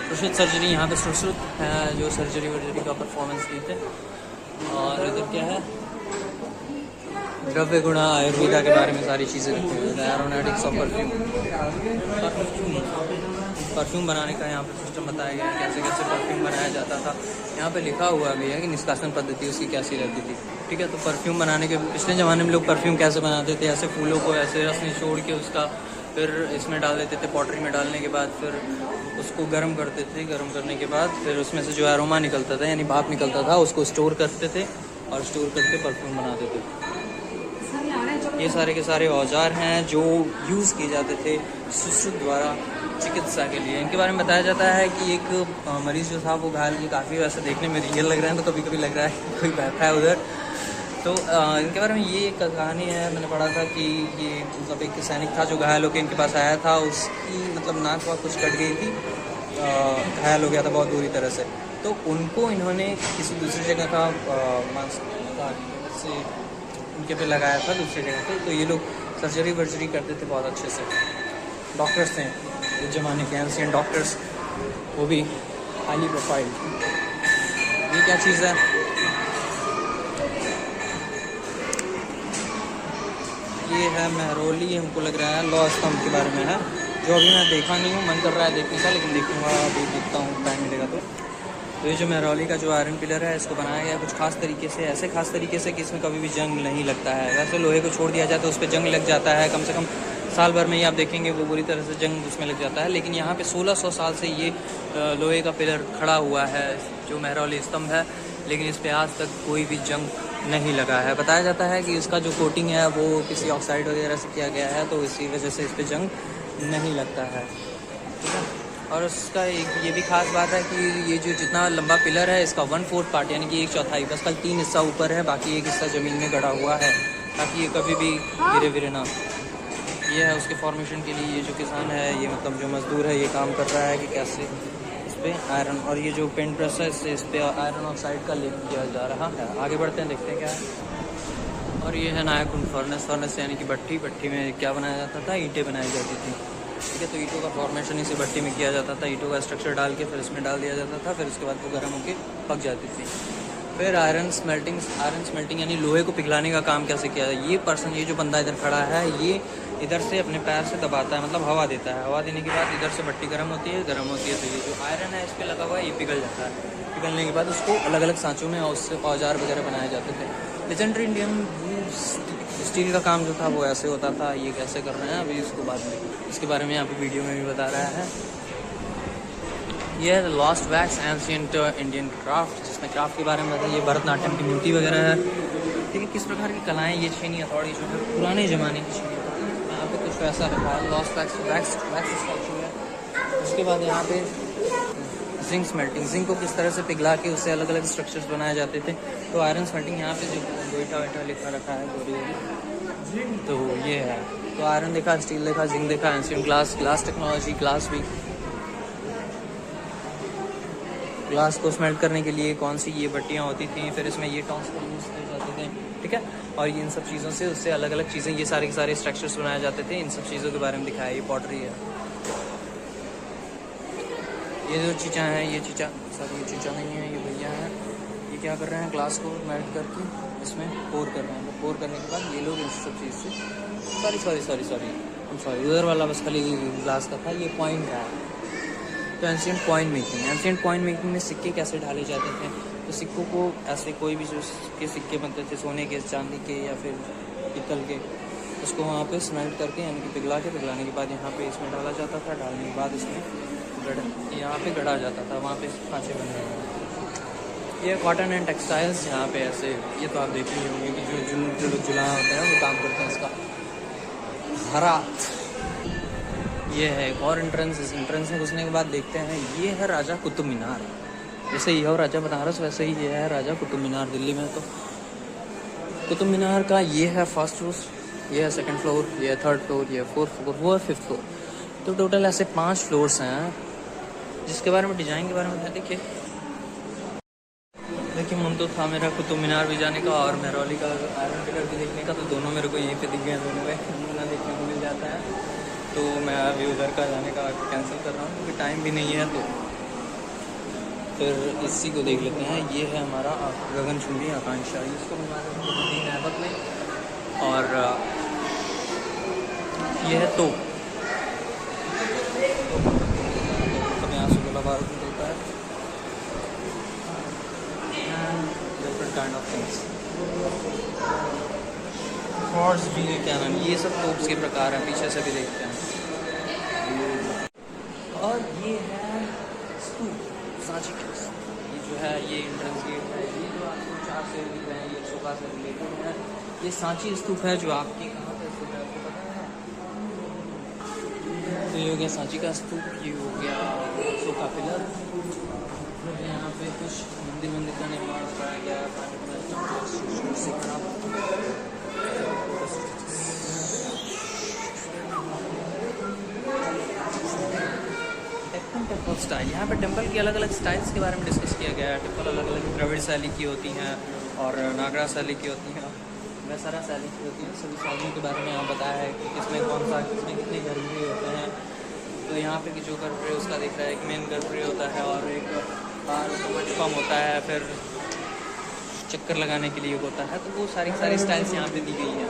सुश्रुत सर्जरी यहाँ पे सुश्रुत है जो सर्जरी वर्जरी का परफॉर्मेंस दी थे। और इधर क्या है, द्रव्य गुण आयुर्वेदा के बारे में सारी चीज़ें लिखी हुई है। एरोनॉटिक्स ऑफ परफ्यूम, परफ्यूम बनाने का यहाँ पे सिस्टम बताया गया है, कैसे कैसे परफ्यूम बनाया जाता था। यहाँ पे लिखा हुआ भी है कि निष्कासन पद्धति उसकी कैसी रहती थी। ठीक है, तो परफ्यूम बनाने के पिछले ज़माने में लोग परफ्यूम कैसे बनाते थे, ऐसे फूलों को ऐसे रस निचोड़ के उसका फिर इसमें डाल देते थे, पॉटरी में डालने के बाद फिर उसको गर्म करते थे। गर्म करने के बाद फिर उसमें से जो एरोमा निकलता था यानी भाप निकलता था उसको स्टोर करते थे और स्टोर करके परफ्यूम बनाते थे। ये सारे के सारे औजार हैं जो यूज़ किए जाते थे सुश्रुत द्वारा चिकित्सा के लिए। इनके बारे में बताया जाता है कि एक मरीज़ जो था वो घायल, ये काफ़ी वैसे देखने में रियल लग रहे हैं तो कभी कभी लग रहा है कोई बैठा है उधर। तो इनके बारे में ये एक कहानी है, मैंने पढ़ा था कि ये मतलब एक सैनिक था जो घायल होकर इनके पास आया था, उसकी मतलब नाक वाक कुछ कट गई थी, घायल हो गया था बहुत बुरी तरह से। तो उनको इन्होंने किसी दूसरी जगह का मांस से उनके पे लगाया था दूसरी जगह पे। तो ये लोग सर्जरी वर्जरी करते थे बहुत अच्छे से, डॉक्टर्स थे उस जमाने के एंशिएंट डॉक्टर्स, वो भी हाईली प्रोफाइल्ड। ये क्या चीज़ है? ये है महरौली, हमको लग रहा है लौ स्तंभ के बारे में है, जो अभी मैं देखा नहीं हूँ, मन कर रहा है देखने का, लेकिन देखूँगा अभी, देखता हूँ टाइम मिलेगा तो। तो ये जो महरौली का जो आयरन पिलर है इसको बनाया गया कुछ खास तरीके से, ऐसे खास तरीके से कि इसमें कभी भी जंग नहीं लगता है। वैसे लोहे को छोड़ दिया जाए तो उस पर जंग लग जाता है, कम से कम साल भर में ही आप देखेंगे वो बुरी तरह से जंग उसमें लग जाता है। लेकिन यहाँ पे 1600 साल से ये लोहे का पिलर खड़ा हुआ है जो महरौली स्तंभ है, लेकिन इस पर आज तक कोई भी जंग नहीं लगा है। बताया जाता है कि इसका जो कोटिंग है वो किसी ऑक्साइड वगैरह से किया गया है, तो इसी वजह से इस पर जंग नहीं लगता है। ठीक है, और उसका एक ये भी खास बात है कि ये जो जितना लंबा पिलर है इसका 1/4 पार्ट यानी कि 1/4 बस, कल 3 हिस्सा ऊपर है, बाकी एक हिस्सा ज़मीन में गड़ा हुआ है ताकि ये कभी भी गिरे विरे ना। ये है उसके फॉर्मेशन के लिए, ये जो किसान है, ये मतलब जो मज़दूर है, ये काम कर रहा है कि कैसे इस पर आयरन, और ये जो पेंट प्रेस है इससे इस पर आयरन ऑक्साइड का लेप किया जा रहा है। आगे बढ़ते हैं, देखते हैं क्या है। और ये है नायकुंड फर्नेस, फर्नेस यानी कि भट्टी। भट्टी में क्या बनाया जाता था? ईंटें बनाई जाती थी। ठीक है, तो ईंटों का फॉर्मेशन इसी भट्टी में किया जाता था, ईंटों का स्ट्रक्चर डाल के फिर इसमें डाल दिया जाता था, फिर उसके बाद वो गर्म होकर पक जाती थी। फिर आयरन स्मेल्टिंग यानी लोहे को पिघलाने का काम कैसे किया जाए। ये पर्सन, ये जो बंदा इधर खड़ा है, ये इधर से अपने पैर से दबाता है, मतलब हवा देता है। हवा देने के बाद इधर से भट्टी गर्म होती है तो ये जो आयरन है इस पर लगा हुआ है ये पिघल जाता है। पिघलने के बाद उसको अलग अलग सांचों में उससे औजार वगैरह बनाए जाते थे। लेजेंडरी इंडियन स्टील का काम जो था वो ऐसे होता था। ये कैसे कर रहे हैं अभी इसको बाद में, इसके बारे में यहाँ पे वीडियो में भी बता रहा है। ये है lost wax ancient Indian craft, जिसमें क्राफ्ट के बारे में बताया। ये भरतनाट्यम की मूर्ति वगैरह है। ठीक है, किस प्रकार की कलाएँ, ये छेनी हथौड़ी जो है पुराने ज़माने की छेनी हथौड़ी, यहाँ पे कुछ वैसा रखा है। लॉस्ट वैक्स स्टैचू है। उसके बाद यहाँ पे जिंक स्मेल्टिंग, जिंक को किस तरह से पिघला के उससे अलग अलग स्ट्रक्चर्स बनाए जाते थे। तो आयरन स्मेल्टिंग, यहाँ पे जो गोईठा वेठा लिखा रखा है गोरी, तो ये है। तो आयरन देखा, स्टील देखा, जिंक देखा, एंशिएंट ग्लास टेक्नोलॉजी, ग्लास को स्मेल्ट करने के लिए कौन सी ये भट्टियाँ होती थी, फिर इसमें ये टॉन्स को यूज़ किए जाते थे। ठीक है, और ये इन सब चीज़ों से उससे अलग अलग चीज़ें, ये सारे के सारे स्ट्रक्चर्स बनाए जाते थे। इन सब चीज़ों के बारे में दिखाया। ये पॉटरी है। ये जो चीज़ा हैं, ये चीज़ा नहीं है, ये भैया हैं, ये क्या कर रहे हैं, ग्लास को मेल्ट करके इसमें पोर कर रहे हैं। तो पोर करने के बाद ये लोग इस सब चीज़ से सॉरी उधर वाला बस खाली ग्लास का था, ये पॉइंट है। तो एंशिएंट कॉइन मेकिंग में सिक्के कैसे ढाले जाते थे। तो सिक्कों को ऐसे कोई भी जो सिक्के बनते थे, सोने के, चांदी के या फिर पीतल के, उसको वहाँ पे स्मेल्ट करके यानी कि पिघलाने के बाद यहाँ पे इसमें डाला जाता था। डालने के बाद इसमें यहाँ पे गढ़ा जाता था, वहाँ पे खांचे बन रहे हैं। ये कॉटन एंड टेक्सटाइल्स यहाँ पे ऐसे, ये तो आप देख ही होंगे कि जो लोग जुला होते हैं वो काम करते हैं इसका। हरात ये है एक और एंट्रेंस में घुसने के बाद देखते हैं। ये है राजा कुतुब मीनार। जैसे ये हो राजा बनारस, वैसे ही ये है राजा कुतुब मीनार दिल्ली में। तो कुतुब मीनार का ये है फर्स्ट फ्लोर, ये है सेकंड फ्लोर, ये है थर्ड फ्लोर, ये है फोर्थ फ्लोर, वो है फिफ्थ फ्लोर। तो टोटल ऐसे 5 फ्लोर्स हैं। जिसके बारे में, डिज़ाइन के बारे में देखिए मन तो था मेरा कुतुब मीनार भी जाने का और महरौली का आयरन पिलर भी देखने का, तो दोनों मेरे को यहीं पे दिख गए, दोनों में ना देखने को मिल जाता है। तो मैं अभी उधर का जाने का कैंसिल कर रहा हूँ क्योंकि टाइम भी नहीं है। तो फिर इसी को देख लेते हैं। ये है हमारा गगनचुंबी आकांक्षा, इसको बनवाने में 3 ऐबक में और ये है तो यहाँ से गोला बारूद निकलता है, different kind of things. Horse भी कैनन, ये सब तोप्स के प्रकार हैं, पीछे से भी देखते हैं। और ये है स्तूप, सांची का ये जो है, ये एंट्रेंस गेट है। ये जो आपको 4 से दिख रहे हैं, ये सोका से रिलेटेड है। ये सांची स्तूप है जो आपकी कहाँ पे स्थित है आपको पता है? तो ये हो गया सांची का स्तूप, ये हो गया सोका पिलर। यहाँ पे कुछ मंदिर का निर्माण कराया गया है। टेम्पल स्टाइल, यहाँ पे टेम्पल की अलग अलग स्टाइल्स के बारे में डिस्कस किया गया है। टेम्पल अलग अलग द्रविड़ शैली की होती हैं और नागरा शैली की होती हैं, वैसारा शैली की होती हैं। सभी शैलियों के बारे में यहाँ बताया है कि किसमें कौन सा, किसमें कितने गर्भगृह होते हैं। तो यहाँ पे जो गर्भगृह उसका दिख रहा है, एक मेन गर्भगृह होता है और एक मंडपम होता है, फिर चक्कर लगाने के लिए होता है। तो वो सारी स्टाइल्स यहाँ पे दी गई हैं।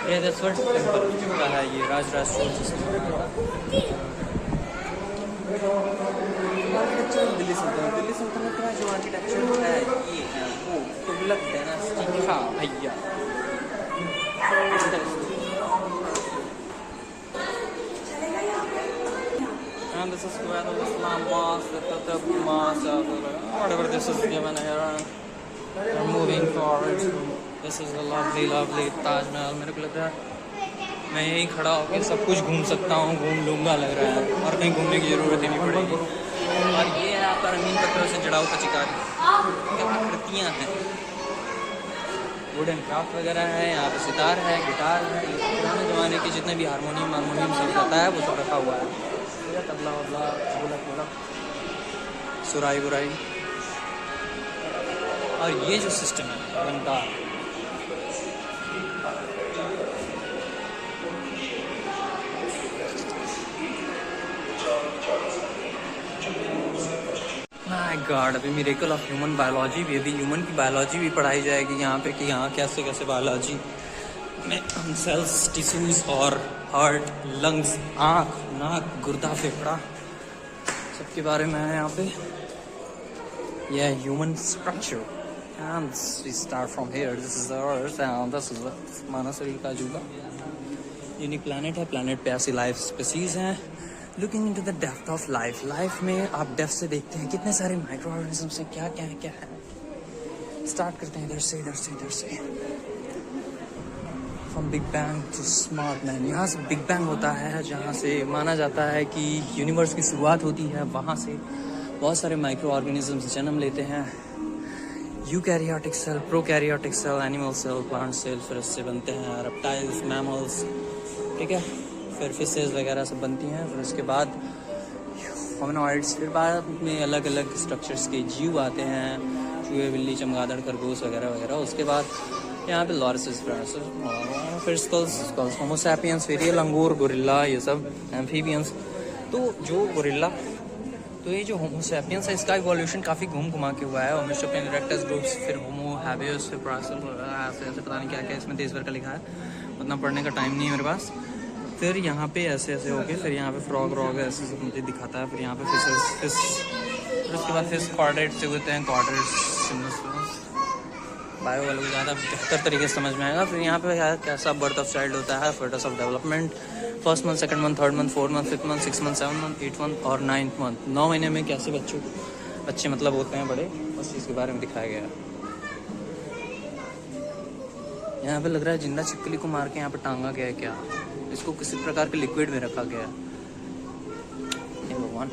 ये दसवट टेम्पल का है, ये राजराज चोल जिसमें आर्किटेक्चर दिल्ली सल्तनत का जो आर्किटेक्चर है ये है वो तुगलक डायनास्टी का भैया। And this is where the Islam mosque, the Tattab mosque, whatever this is given here. We're moving forward. This is the lovely Taj Mahal. मेरे को लग रहा है मैं यहीं खड़ा होकर सब कुछ घूम सकता हूँ, घूम लूँगा लग रहा है, और कहीं घूमने की ज़रूरत ही नहीं पड़ेगी। और ये है यहाँ पर रंगीन पत्थरों से जड़ा हुआ चिकारी, क्या आकृतियाँ हैं, वुडन क्राफ्ट वगैरह है। यहाँ पे सितार है, गिटार है, पुराने ज़माने के जितने भी हारमोनियम सब रहता है वो सब रखा हुआ है। तबला वबला, ढोलक, सुराई बुराई। और ये जो सिस्टम है घंटा, माय गॉड, अभी मिरेकल ऑफ ह्यूमन बायोलॉजी भी, अभी ह्यूमन की बायोलॉजी भी पढ़ाई जाएगी यहाँ पे कि यहाँ कैसे बायोलॉजी में हम सेल्स, टिश्यूज और हार्ट, लंग्स, आँख, नाक, गुर्दा, फेफड़ा सबके बारे में है यहाँ पे। यह human structure and we start from here. This is the Earth and this is the मानव शरीर का अजूबा। यूनिक प्लानट है, प्लानट पे ऐसी लाइफ स्पीसीज हैं। Looking into the depth of life, life में आप डेप्थ से देखते हैं कितने सारे माइक्रो ऑर्गेनिजम्स हैं, क्या है। स्टार्ट करते हैं इधर से from big bang to smart man. यहाँ से बिग बैंग होता है जहाँ से माना जाता है कि यूनिवर्स की शुरुआत होती है, वहाँ से बहुत सारे माइक्रो ऑर्गेनिजम्स जन्म लेते हैं। Eukaryotic cell, prokaryotic cell, animal cell, plant cell, फिर इससे बनते हैं रेप्टाइल्स, मैमल्स, ठीक है, फिर फिशेस वगैरह सब बनती हैं। फिर उसके बाद ह्यूमनॉइड्स, फिर बाद में अलग अलग स्ट्रक्चर्स के जीव आते हैं, चूहे, बिल्ली, चमगादड़, खरगोश वगैरह। उसके बाद यहाँ पे लॉरिसेस, फिर स्कल्स, होमो सैपियंस, फिर ये लंगूर, गोरिल्ला, ये सब एम्फीबियंस। तो जो गोरिल्ला, तो ये जो होमो सैपियंस है इसका इवोल्यूशन काफ़ी घुमा के हुआ है। होमो सैपियन इरेक्टस ग्रुप्स, फिर होमो हैबियस, फिर प्रासल, ऐसे पता नहीं क्या इसमें देश भर का लिखा है, उतना पढ़ने का टाइम नहीं है मेरे पास। फिर यहाँ पे ऐसे हो गए, फिर यहाँ पे फ्रॉग रॉग ऐसे सब मुझे दिखाता है। फिर यहाँ पे फिश, फिर उसके बाद फिश कॉर्डेट से होते हैं, बायो वालों को ज़्यादा बेहतर तरीके से समझ में आएगा। फिर यहाँ पे कैसा बर्थ ऑफ चाइल्ड होता है, foetus of development, first month, second month, third month, fourth month, fifth month, six month, seven month, 8 month और 9th मंथ। 9 महीने में कैसे बच्चे मतलब होते हैं बड़े, उस चीज़ के बारे में दिखाया गया है। यहाँ पे लग रहा है जिंदा छिपकली को मार के यहाँ पे टांगा गया है क्या, इसको किसी प्रकार के लिक्विड में रखा गया है। भगवान,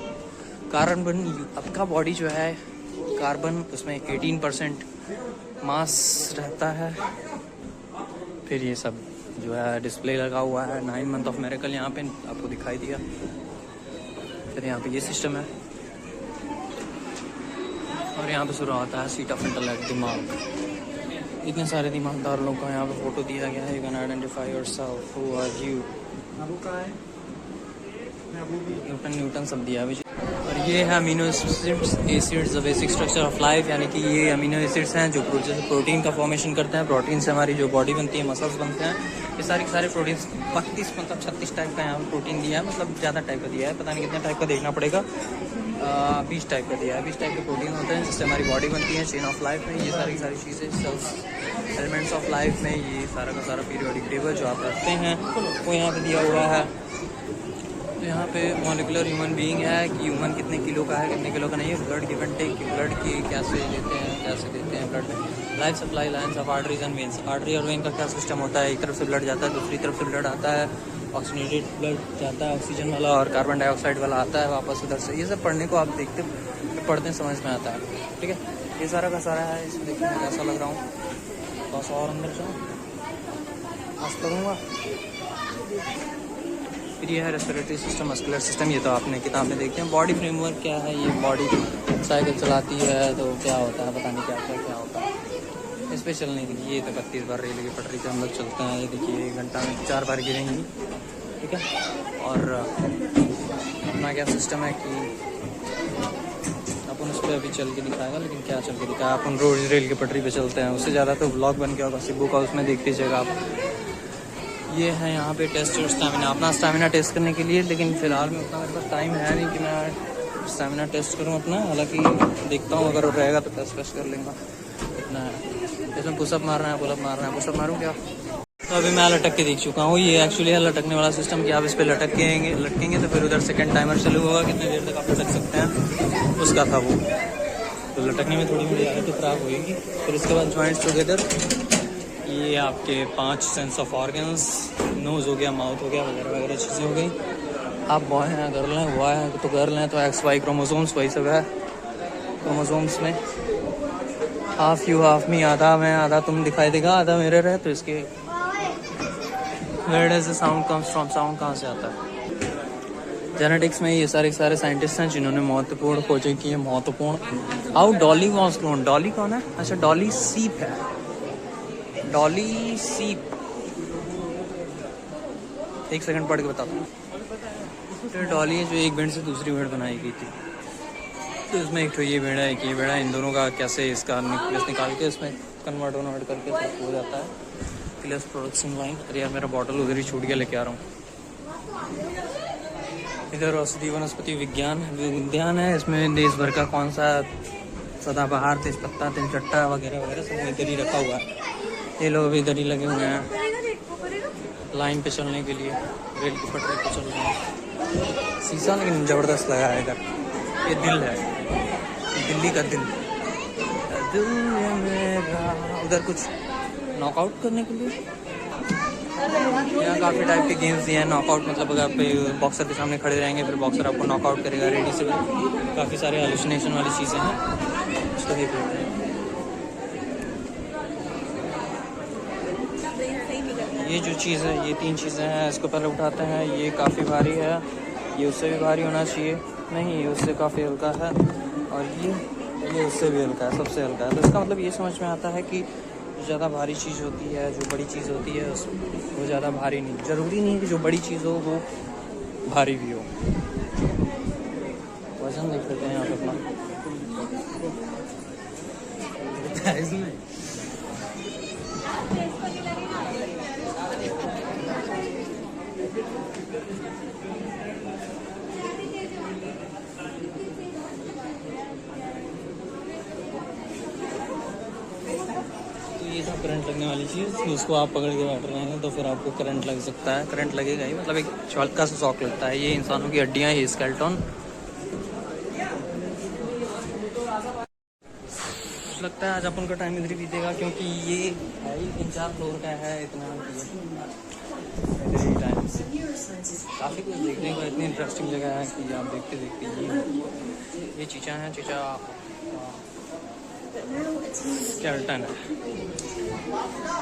कार्बन, आपका बॉडी जो है कार्बन, उसमें 18% मास रहता है। फिर ये सब जो है डिस्प्ले लगा हुआ है, 9 मंथ ऑफ मिरेकल यहाँ पे आपको दिखाई दिया। फिर यहाँ पे ये सिस्टम है और यहाँ पे शुरू होता है सीट ऑफ इंटेलेक्ट, दिमाग। इतने सारे दिमागदार लोगों का यहाँ पे फोटो दिया गया है। You can identify yourself, who are you. Newton सब दिया है। और ये है amino acids the basic structure of life, यानी कि ये अमीनो एसिड्स हैं जो प्रोटीन का फॉर्मेशन करते हैं। प्रोटीन से हमारी जो बॉडी बनती है, मसल्स बनते हैं। ये सारे प्रोटीन्स 32 मतलब 36 टाइप का यहाँ प्रोटीन दिया है, मतलब ज़्यादा टाइप का दिया है, पता नहीं कितने टाइप का देखना पड़ेगा। 20 टाइप का दिया है, 20 टाइप के प्रोटीन होते हैं जिससे हमारी बॉडी बनती है। चेन ऑफ लाइफ में ये सारी चीज़ें, सेल्स एलिमेंट्स ऑफ लाइफ में ये सारा का सारा पीरियोडिक टेबल जो आप रखते हैं वो यहाँ पे दिया हुआ है। तो यहाँ पे मॉलिकुलर ह्यूमन बीइंग है कि ह्यूमन कितने किलो का है, कितने किलो का नहीं है। Blood give and take, blood की कैसे देते हैं ब्लड में। Life supply lines of arteries and veins, artery और वेन का क्या सिस्टम होता है। एक तरफ से ब्लड जाता है, दूसरी तरफ से ब्लड आता है, ऑक्सीजनेटेड ब्लड जाता है, ऑक्सीजन वाला, और कार्बन डाइऑक्साइड वाला आता है वापस उधर से। ये सब पढ़ने को आप पढ़ते समझ में आता है, ठीक है। ये सारा का सारा है। इसमें देखिए मैं कैसा लग रहा हूँ, बस और अंदर जाऊँ, मस्त लगूँगा। फिर ये है रेस्पिरेटरी सिस्टम, मस्कुलर सिस्टम, ये तो आपने किताब में देखते हैं। बॉडी फ्रेमवर्क क्या है, ये बॉडी साइकिल चलाती है तो क्या होता है, पता नहीं क्या होता है। इस पर चलने के लिए ये तो 32 बार रेल की पटरी पे हम लोग चलते हैं। ये देखिए 1 घंटा में 4 बार गिरेंगी, ठीक है। और अपना क्या सिस्टम है कि अपन उस पर अभी चल के दिखाएगा, लेकिन क्या चल के दिखाया, अपन रोज रेल की पटरी पे चलते हैं। उससे ज़्यादा तो ब्लॉग बन गया होगा सिब्बू का, उसमें देख लीजिएगा आप। ये है यहाँ पे टेस्ट और स्टैमिना, अपना स्टैमिना टेस्ट करने के लिए। लेकिन फ़िलहाल में उतना मेरे पास टाइम है नहीं कि मैं स्टैमिना टेस्ट करूँ अपना, हालांकि देखता हूँ अगर रहेगा तो टेस्ट कर लेंगे। इतना है। इसमें पुशअप मारना है, पुलअप मारना है। पुशअप मारूँ क्या? तो अभी मैं लटक के देख चुका हूँ। ये एक्चुअली है लटकने वाला सिस्टम कि आप इस पर लटकेंगे तो फिर उधर सेकंड टाइमर चालू होगा, कितनी देर तक आप लटक सकते हैं, उसका था वो। तो लटकने में थोड़ी मेरी हालत खराब होगी। फिर उसके बाद जॉइंट्स टुगेदर, ये आपके 5 सेंस ऑफ ऑर्गन्स, नोज़ हो गया, माउथ हो गया, वगैरह चीज़ें हो गई। आप बॉय हैं, गर्ल हैं, हुआ है तो गर्ल हैं तो XY क्रोमोसोम्स वही सब है। क्रोमोसोम्स में हाफ यू हाफ मी, आधा मैं आधा तुम दिखाई देगा, आधा मेरे रहे। तो इसके where does the sound comes from, sound कहाँ से आता है। जेनेटिक्स में ये सारे साइंटिस्ट हैं जिन्होंने महत्वपूर्ण खोजें की है। महत्वपूर्ण how Dolly was clone, Dolly कौन है? अच्छा, डॉली सीप है, डॉली सीप। 1 सेकंड पढ़ के बताता हूँ। तो डॉली है जो एक भेड़ से दूसरी भेड़ बनाई गई थी। तो इसमें एक तो ये भेड़ा है, एक ये भेड़ा, इन दोनों का कैसे इसका न्यूक्लियस निकाल के इसमें कन्वर्ट करके सब हो जाता है। क्लियस प्रोडक्शन लाइन। अरे यार मेरा बॉटल उधर ही छूट गया, लेके आ रहा हूँ। इधर औषधि वनस्पति विज्ञान है। इसमें देश भर का कौन सा सदाबहार, तेजपत्ता, तिलचट्टा वगैरह सब इधर ही रखा हुआ है। ये लोग भी इधर ही लगे हुए हैं लाइन पे चलने के लिए, रेल की पटरी पे चल रहे हैं। शीशा लेकिन ज़बरदस्त लगा है इधर। ये दिल है, दिल्ली का दिल है मेरा। उधर कुछ नॉकआउट करने के लिए यहाँ काफ़ी टाइप के गेम्स दिए हैं। नॉकआउट मतलब अगर आप बॉक्सर के सामने खड़े रहेंगे फिर बॉक्सर आपको नॉकआउट करेगा रेडी से। काफ़ी सारे हेलुसिनेशन वाली चीज़ें हैं, उसको देख लेते हैं। ये जो चीज़ है, ये 3 चीज़ें हैं, इसको पहले उठाते हैं। ये काफ़ी भारी है, ये उससे भी भारी होना चाहिए, नहीं ये उससे काफ़ी हल्का है, और ये उससे भी हल्का है, सबसे हल्का है। तो इसका मतलब ये समझ में आता है कि जो ज़्यादा भारी चीज़ होती है, जो बड़ी चीज़ होती है वो ज़्यादा भारी नहीं, ज़रूरी नहीं है कि जो बड़ी चीज़ हो वो भारी भी हो। वजन देख लेते हैं यहाँ पे अपना इसमें। ये सब करंट लगने वाली चीज़, उसको आप पकड़ के बैठ रहे हैं तो फिर आपको करंट लग सकता है। करंट लगेगा ही, मतलब एक हल्का सा शॉक लगता है। ये इंसानों की हड्डियाँ, ये स्केलेटन लगता है। आज अपन का टाइम इधर ही बीतेगा क्योंकि ये है ही 3-4 फ्लोर का है, इतना टाइम काफ़ी कुछ देखने को, इतनी इंटरेस्टिंग जगह है कि आप देखते ये चीज़ा हैं, चीज़ा स्केलेटन है।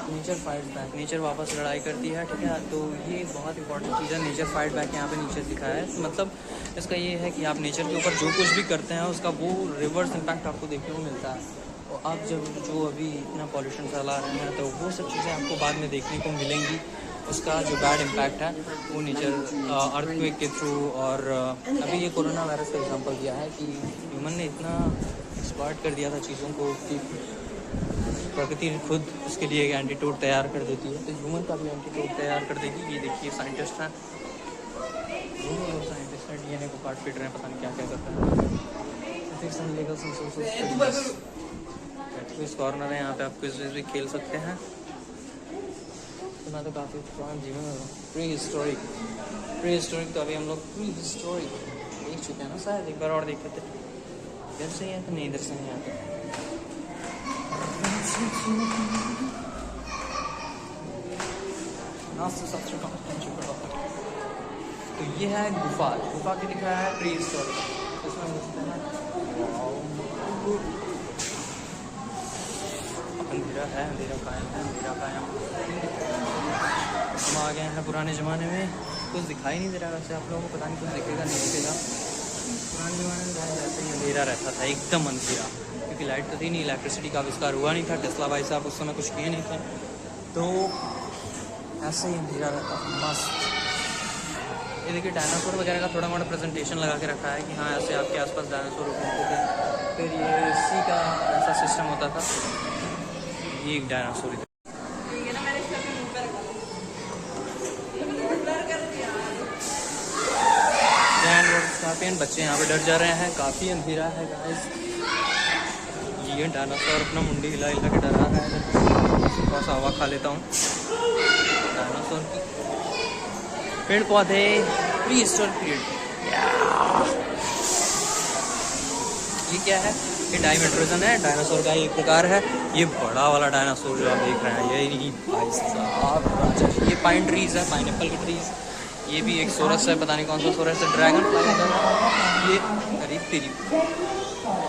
नेचर फाइट बैक, नेचर वापस लड़ाई करती है, ठीक है। तो ये बहुत इंपॉर्टेंट चीज़ है, नेचर फाइट बैक। यहाँ पे नीचे लिखा है, मतलब इसका ये है कि आप नेचर के ऊपर जो कुछ भी करते हैं उसका वो रिवर्स इम्पैक्ट आपको देखने को मिलता है। और आप जब जो अभी इतना पॉल्यूशन फैला रहे हैं तो वो सब चीज़ें आपको बाद में देखने को मिलेंगी। उसका जो बैड इम्पैक्ट है वो नेचर अर्थक्वेक के थ्रू, और अभी ये कोरोना वायरस का एग्जांपल दिया है कि ह्यूमन ने इतना एक्सप्लॉइट कर दिया था चीज़ों को कि प्रकृति खुद उसके लिए एक एंटीटोड तैयार कर देती है, तो ह्यूमन का भी एंटीटोड तैयार कर देगी। ये देखिए साइंटिस्ट हैं, दोनों साइंटिस्ट हैं, डीएनए को काट पीट रहे हैं, पता नहीं क्या क्या करते हैं। Physics and legal studies quiz corner है, यहाँ पे आप क्विज भी खेल सकते हैं। तो मैं तो काफ़ी पुराने जीवन में हूँ। प्री हिस्टोरिक तो अभी हम लोग प्री हिस्टोरिक देख चुके हैं ना शायद, एक बार और देखे थे। इधर से ही है तो नहीं, इधर से नहीं आते। तो ये है गुफा की दिखा है प्री हिस्टोरिक, इसमें घुसते हैं। अंधेरा है, अंधेरा कायम। हम आ गए हैं पुराने ज़माने में, कुछ दिखाई नहीं दे रहा वैसे आप लोगों को, पता नहीं कुछ दिखेगा नहीं दिखेगा। पुराने ज़माने में ऐसे ही अंधेरा रहता था, एकदम अंधेरा, क्योंकि लाइट तो थी नहीं, इलेक्ट्रिसिटी का आविष्कार हुआ नहीं था, टेस्ला भाई साहब उस समय कुछ किए नहीं थे, तो ऐसे ही अंधेरा रहता था मस्त। ये देखिए डायनासोर वगैरह का थोड़ा मोटा प्रेजेंटेशन लगा के रखा है कि हाँ ऐसे आपके आसपास डायनासोर घूमते थे। फिर ये इसी का ऐसा सिस्टम होता था। ये एक डायनासोर स्कॉर्पियन, बच्चे यहाँ पे डर जा रहे हैं, काफ़ी अंधेरा है गाइस। ये डायनासोर अपना मुंडी हिला के डरा रहा है। थोड़ा सा हवा खा लेता हूँ डायनासोर की। पेड़ पौधे प्री हिस्टोरिक पीरियड। ये क्या है? ये डायमेट्रोजन है, डायनासोर का एक प्रकार है। ये बड़ा वाला डायनासोर जो आप देख रहे हैं, ये भाई साहब, ये पाइन ट्रीज है, पाइनएप्पल की ट्रीज। ये भी एक सोरस है, पता नहीं कौन सा सोरस है, ड्रैगन फ्लाई। ये करीब करीब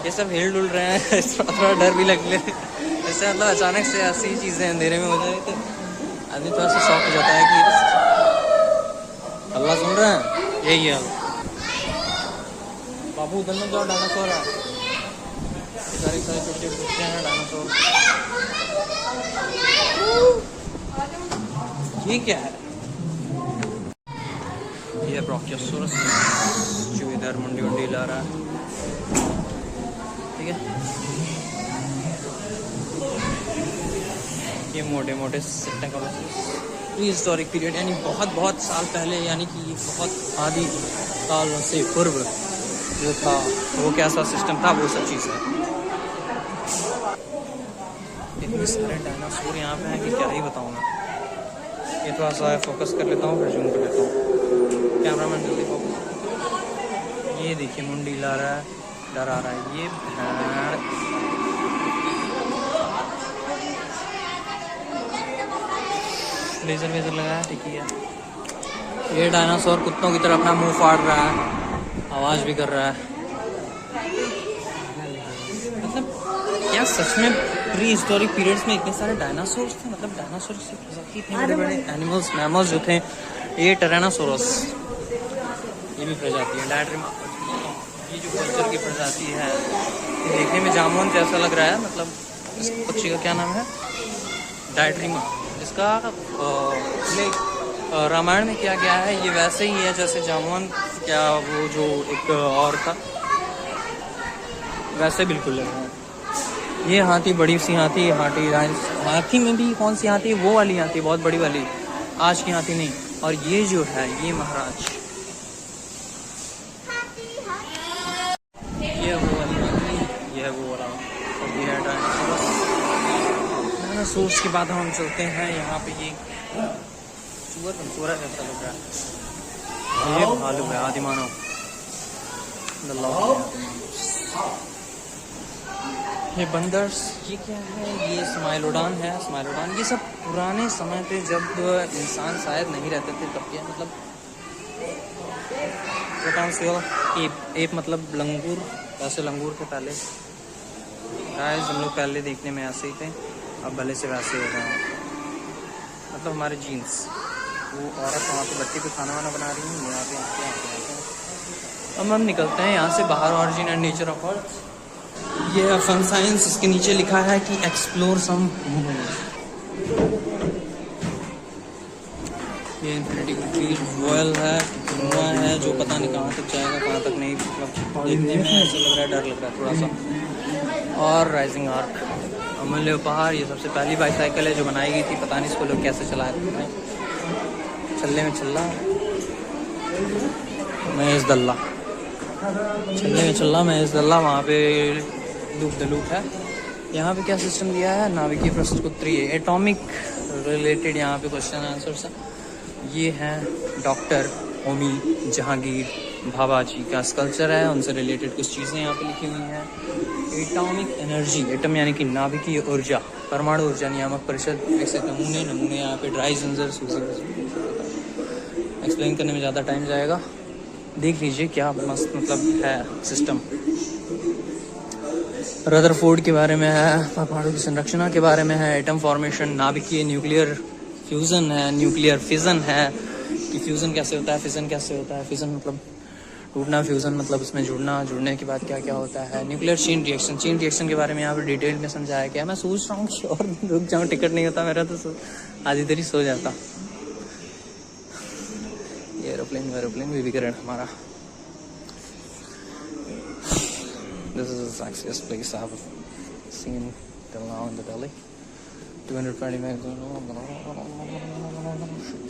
ये सब हिल डुल रहे हैं, थोड़ा डर भी लग ले। ऐसे मतलब अचानक से ऐसी चीज़ें अंधेरे में हो जाए तो आदमी थोड़ा सा शॉक हो जाता है कि अल्लाह सुन रहे हैं। यही है बाबू, उधर में जाओ, डायनासोर है, सारे छोटे बच्चे हैं डायनासोर। ये क्या है? ये ब्राचियोसोरस जो इधर मुंडी उंडी ला रहा है, ठीक है। ये मोटे मोटे प्री हिस्टोरिक पीरियड, यानी बहुत साल पहले, यानी कि बहुत आदि सालों से पूर्व जो था वो कैसा सिस्टम था, वो सब चीज़ है। इतने सारे डायनासोर यहाँ पे हैं कि क्या ही बताऊँ मैं। ये थोड़ा सा फोकस कर लेता हूँ, फिर जूम कर लेता हूँ। कैमरामैन जल्दी फोकस। ये देखिए मुंडी ला रहा है, डरा रहा है। ये लेजर वेजर लगाया, ठीक है। ये डायनासोर कुत्तों की तरह अपना मुंह फाड़ रहा है, आवाज़ भी कर रहा है। मतलब क्या सच में प्री हिस्टोरिक पीरियड्स में इतने सारे डायनासोर्स थे? मतलब डायनासोर से प्रजाति इतने बड़े बड़े एनिमल्स, मैमल्स जो थे। ये टायरानोसोरस, ये भी प्रजाति है। डायट्रिमा, ये जो कल्चर की प्रजाति है, ये देखने में जामुन जैसा लग रहा है। मतलब इस पक्षी का क्या नाम है? डायट्रिमा। इसका रामायण में क्या गया है, ये वैसे ही है जैसे जामुन, क्या वो जो एक और था, वैसे बिल्कुल लग रहा है। ये हाथी, बड़ी सी हाथी, हाथी में भी कौन सी हाथी? वो वाली हाथी, बहुत बड़ी वाली, आज की हाथी नहीं। और ये जो है, ये महाराज, ये वो वाली हाथी, ये है वो वाला, और ये है डायनासोर्स के बाद हम चलते हैं यहाँ पे। ये चूरा जैसा लग रहा है, ये भालू है, आदिमानव। ये बंदर्स, ये क्या है? ये स्माइलोडॉन है, स्माइलोडॉन। ये सब पुराने समय पे जब इंसान शायद नहीं रहते थे तब के, मतलब एप मतलब लंगूर, वैसे लंगूर के पहले गाइस हम लोग पहले देखने में ऐसे ही थे, अब भले से वैसे हो गए। मतलब हमारे जीन्स, वो औरत वहाँ पे बच्चे पे खाना वाना बना रही है, यहाँ पे। अब हम निकलते हैं यहाँ से बाहर। Origin and nature of earth, ये है फन साइंस। इसके नीचे लिखा है कि एक्सप्लोर सम। ये इन्फिनिटी रॉयल है, धुआं है जो पता नहीं कहाँ तक जाएगा कहाँ तक नहीं, मतलब देखने में ऐसा लग रहा है, डर लग रहा है थोड़ा सा। और राइजिंग आर्क, अमूल्य उपहार, ये सबसे पहली बाईसाइकिल है जो बनाई गई थी, पता नहीं इसको लोग कैसे चलाए थे। चलने में चल रहा मैं इस दल्ला, चलने में चल रहा मैं इस दल्ला। वहाँ पे लूप द लूप है। यहाँ पे क्या सिस्टम दिया है, नाभिकीय प्रस्तुत उत्तरी एटॉमिक रिलेटेड यहाँ पे क्वेश्चन आंसर्स है। ये हैं डॉक्टर होमी जहांगीर भाभा जी का स्कल्पचर है, उनसे रिलेटेड कुछ चीज़ें यहाँ पे लिखी हुई हैं। एटॉमिक एनर्जी, एटम यानी कि नाभिकीय ऊर्जा, परमाणु ऊर्जा नियामक परिषद, ऐसे नमूने यहाँ पे ड्राई जिंजर सूजी। एक्सप्लेन करने में ज़्यादा टाइम जाएगा, देख लीजिए क्या मस्त मतलब है सिस्टम। रदरफोर्ड के बारे में है, परमाणु की संरचना के बारे में है, एटम फॉर्मेशन, नाभिकीय न्यूक्लियर फ्यूज़न है, न्यूक्लियर फिज़न है कि फ्यूज़न कैसे होता है, फिज़न कैसे होता है। फिज़न मतलब टूटना, फ्यूज़न मतलब उसमें जुड़ना, जुड़ने के बाद क्या क्या होता है। न्यूक्लियर चेन रिएक्शन के बारे में यहाँ पर डिटेल में समझाया गया। मैं सोच रहा हूँ कि और रुक जाऊँ, टिकट नहीं होता मेरा तो आज इधर ही सो जाता। एरोप्लेन विविकरण हमारा। This is the sexiest place I have seen till now in the Delhi. 220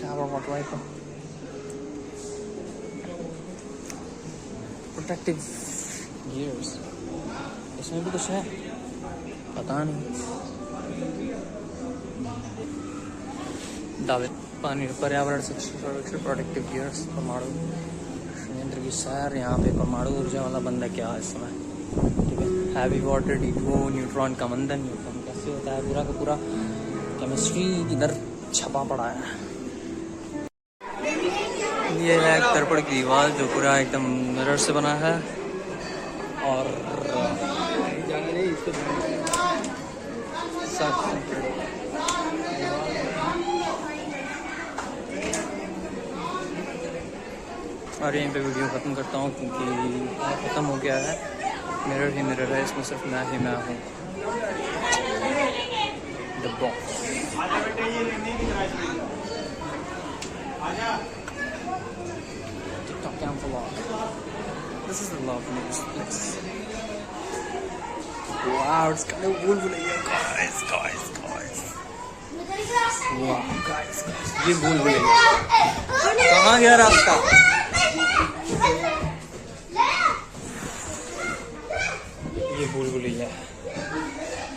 tower, what right? Protective gears. इसमें भी कुछ है, पता नहीं। दावे पानी पर्यावरण सुरक्षा, प्रोटेक्टिव गियर्स, परमाणु संयंत्र की सैर। यहाँ पे परमाणु ऊर्जा वाला बंदा क्या है इस समय, ठीक है। हैवी वाटर डीपो, न्यूट्रॉन का मंदन, न्यूट्रॉन कैसे होता है, पूरा का पूरा केमिस्ट्री इधर छपा पड़ा है। ये है एक दर्पण की दीवार जो पूरा एकदम मिरर से बना है। और और यहीं पे वीडियो ख़त्म करता हूँ क्योंकि ख़त्म हो गया है। मिरर ही मिरर है, इसमें सिर्फ मैं ही मैं हूँ। The box. TikTok camp vlog. This is the love news place. Wow, it's kind of भूल-भुलैया, guys. Wow, guys. ये भूल-भुलैया। कहाँ गया रास्ता? ये भूल-भुलैया है।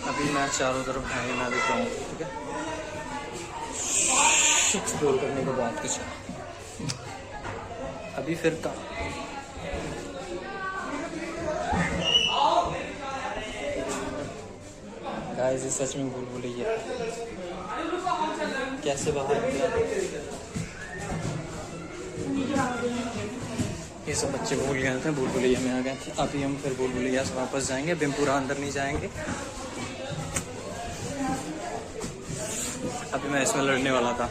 अभी मैं चारों तरफ है मैं देख रहा हूँ, ठीक है। एक्सप्लोर करने के बाद कुछ अभी फिर कहाँ गाइस, ये सच में भूल-भुलैया कैसे बाहर ये सब बच्चे भूल गए थे, भूल-भुलैया में आ गए थे। अभी हम फिर भूल-भुलैया से वापस जाएंगे, बिमपुरा अंदर नहीं जाएंगे। अभी मैं इसमें लड़ने वाला था।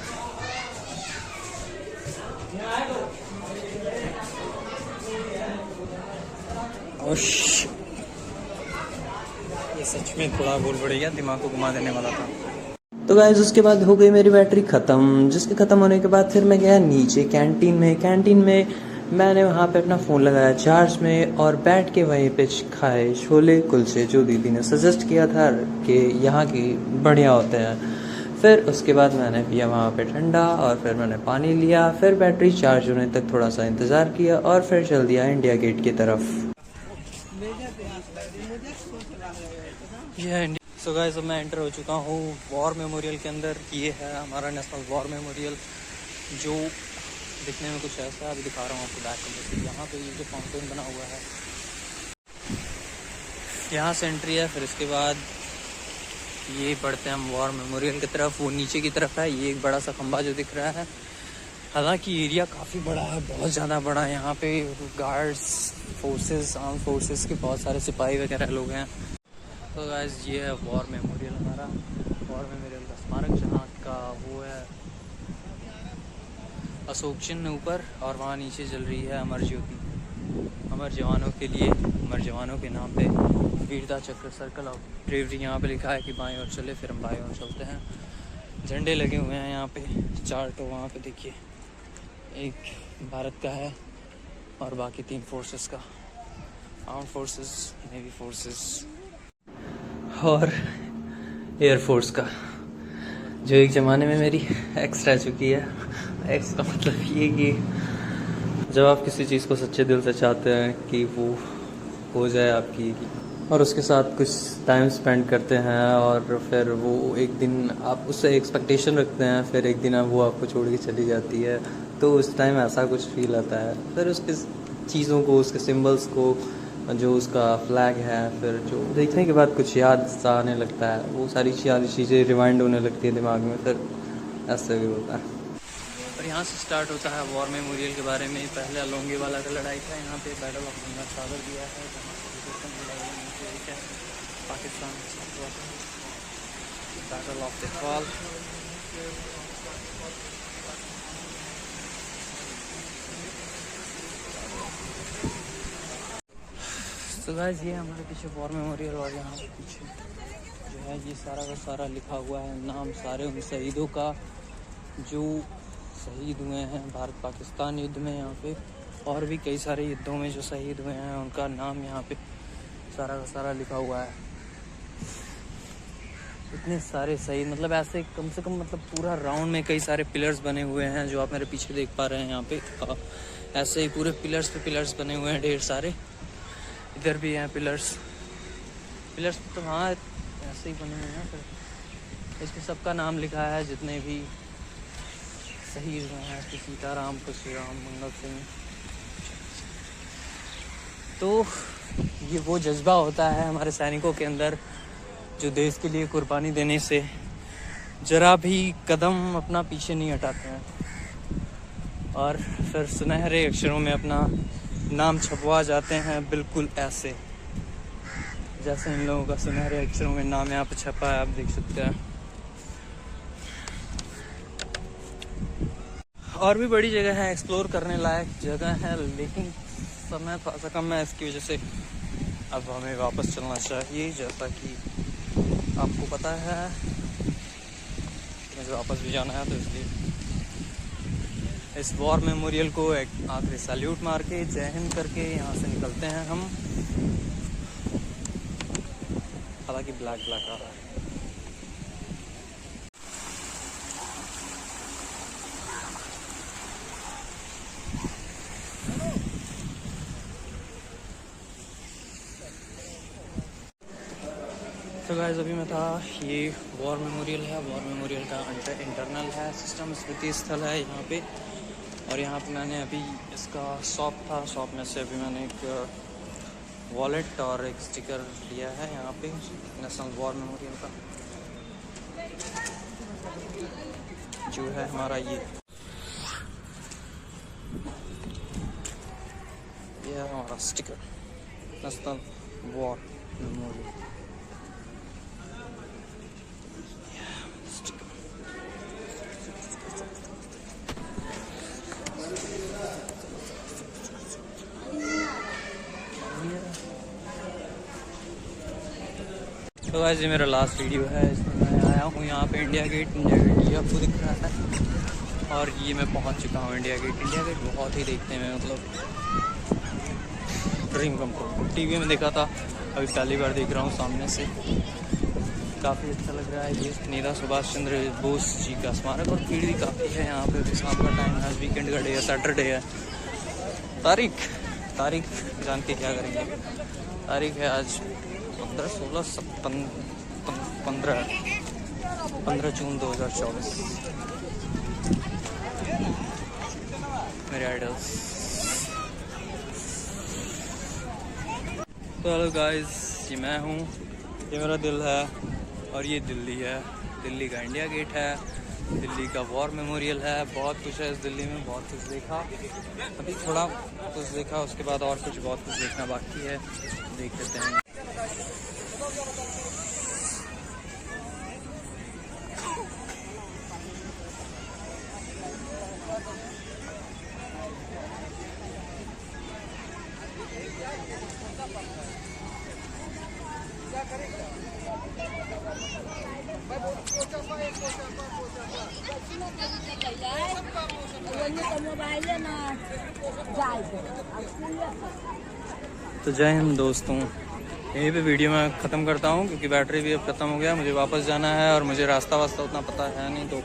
ये सच में थोड़ा भूल-भुलैया दिमाग को घुमा देने वाला था। तो गाइस उसके बाद हो गई मेरी बैटरी ख़त्म, जिसके ख़त्म होने के बाद फिर मैं गया नीचे कैंटीन में मैंने वहाँ पे अपना फ़ोन लगाया चार्ज में और बैठ के वहीं पे खाए छोले कुलचे जो दीदी ने सजेस्ट किया था कि यहाँ की बढ़िया होते हैं। फिर उसके बाद मैंने पिया वहाँ पे ठंडा और फिर मैंने पानी लिया, फिर बैटरी चार्ज होने तक थोड़ा सा इंतज़ार किया और फिर चल दिया इंडिया गेट की तरफ। सो गाइस अब मैं एंटर हो चुका हूँ वॉर मेमोरियल के अंदर। ये है हमारा नेशनल वॉर मेमोरियल जो दिखने में कुछ ऐसा है। अभी दिखा रहा हूँ आपको बैक कमरे से। यहाँ पे ये जो फाउंटेन बना हुआ है, यहाँ से एंट्री है। फिर इसके बाद ये बढ़ते हैं हम वॉर मेमोरियल की तरफ। वो नीचे की तरफ है, ये एक बड़ा सा खंबा जो दिख रहा है। हालांकि एरिया काफ़ी बड़ा है, बहुत ज़्यादा बड़ा है। यहाँ पे गार्ड्स, फोर्सेस, आर्म फोर्सेस के बहुत सारे सिपाही वगैरह लोग हैं। तो गाइस ये है वॉर मेमोरियल हमारा, वॉर मेमोरियल का स्मारक जहाँ का वो है अशोक चिन्ह ऊपर, और वहाँ नीचे जल रही है अमर ज्योति। अमर जवानों के लिए, अमर जवानों के नाम पे वीरता चक्र, सर्कल ऑफ ब्रेवरी यहाँ पे लिखा है कि बाएं ओर चले। फिर हम बाएं ओर चलते हैं। झंडे लगे हुए हैं यहाँ पे 4 तो वहाँ पे देखिए एक भारत का है और बाकी 3 फोर्सेस का, आर्म फोर्सेस, नेवी फोर्सेस और एयरफोर्स का, जो एक ज़माने में मेरी एक्स रह चुकी है। एक्स का मतलब ये कि जब आप किसी चीज़ को सच्चे दिल से चाहते हैं कि वो हो जाए आपकी, और उसके साथ कुछ टाइम स्पेंड करते हैं, और फिर वो एक दिन आप उससे एक्सपेक्टेशन रखते हैं, फिर एक दिन वो आपको छोड़ के चली जाती है, तो उस टाइम ऐसा कुछ फील आता है। फिर उसके चीज़ों को, उसके सिंबल्स को, जो उसका फ्लैग है, फिर जो देखने के बाद कुछ याद सा आने लगता है, वो सारी चीज़ें रिमाइंड होने लगती है दिमाग में, फिर ऐसे भी होता है। और यहाँ से स्टार्ट होता है वॉर मेमोरियल के बारे में। पहले लोंगेवाला का लड़ाई था, यहाँ पे बैटल ऑफ गंगा सागर दिया है, पाकिस्तान बैटल ऑफ तिरपाल। तो गाइस ये हमारे पीछे वॉर मेमोरियल, और यहाँ पे पीछे जो है ये सारा का सारा लिखा हुआ है नाम सारे उन शहीदों का जो शहीद हुए हैं भारत पाकिस्तान युद्ध में। यहाँ पे और भी कई सारे युद्धों में जो शहीद हुए हैं उनका नाम यहाँ पे सारा का सारा लिखा हुआ है। इतने सारे शहीद, मतलब ऐसे कम से कम, मतलब पूरा राउंड में कई सारे पिलर्स बने हुए हैं जो आप मेरे पीछे देख पा रहे हैं। यहाँ पे ऐसे ही पूरे पिलर्स पे पिलर्स बने हुए हैं ढेर सारे। इधर भी हैं पिलर्स तो हाँ ऐसे ही बने हुए हैं। फिर इस पे सबका नाम लिखा है जितने भी शहीद हुए हैं, सीताराम, खुशीराम, मंगल सिंह। तो ये वो जज्बा होता है हमारे सैनिकों के अंदर जो देश के लिए कुर्बानी देने से जरा भी कदम अपना पीछे नहीं हटाते हैं, और फिर सुनहरे अक्षरों में अपना नाम छपवा जाते हैं, बिल्कुल ऐसे जैसे इन लोगों का सुनहरे अक्षरों में नाम यहाँ पे छपा है, आप देख सकते हैं। और भी बड़ी जगह है, एक्सप्लोर करने लायक जगह है, लेकिन समय थोड़ा सा कम है, इसकी वजह से अब हमें वापस चलना चाहिए। जैसा कि आपको पता है मुझे वापस भी जाना है, तो इसलिए इस वॉर मेमोरियल को एक आखिरी सैल्यूट मार के, जय हिंद करके यहाँ से निकलते हैं हम। हालांकि ब्लैक आ रहा है। तो गाइस अभी मैं था, ये वॉर मेमोरियल है। वॉर मेमोरियल का इंटरनल है, सिस्टम स्मृति स्थल है यहाँ पे। और यहाँ पे मैंने अभी इसका शॉप था, शॉप में से अभी मैंने एक वॉलेट और एक स्टिकर लिया है यहाँ पे नेशनल वॉर मेमोरियल का, जो है हमारा ये है हमारा स्टिकर, नेशनल वॉर मेमोरियल। तो गाइस ये मेरा लास्ट वीडियो है, इसमें मैं आया हूँ यहाँ पे इंडिया गेट ये आपको दिख रहा है, और ये मैं पहुँच चुका हूँ इंडिया गेट बहुत ही देखने में मतलब ड्रीम कम करो। टीवी में देखा था, अभी पहली बार देख रहा हूँ सामने से, काफ़ी अच्छा लग रहा है। ये नेता सुभाष चंद्र बोस जी का स्मारक, और भीड़ भी काफ़ी है यहाँ पे। शाम का टाइम है, वीकेंड का डे है, सैटरडे है। तारीख जान के क्या करेंगे, तारीख है आज 15 जून 2024। मेरे आइडल्स। तो हेलो गाइस, ये मैं हूँ, ये मेरा दिल है, और ये दिल्ली है। दिल्ली का इंडिया गेट है, दिल्ली का वॉर मेमोरियल है। बहुत कुछ है इस दिल्ली में, बहुत कुछ देखा, अभी थोड़ा कुछ देखा, उसके बाद और कुछ बहुत कुछ देखना बाकी है, देख लेते हैं। तो जय हिंद दोस्तों, यहीं पे वीडियो मैं ख़त्म करता हूँ क्योंकि बैटरी भी अब ख़त्म हो गया, मुझे वापस जाना है और मुझे रास्ता वास्ता उतना पता है नहीं तो।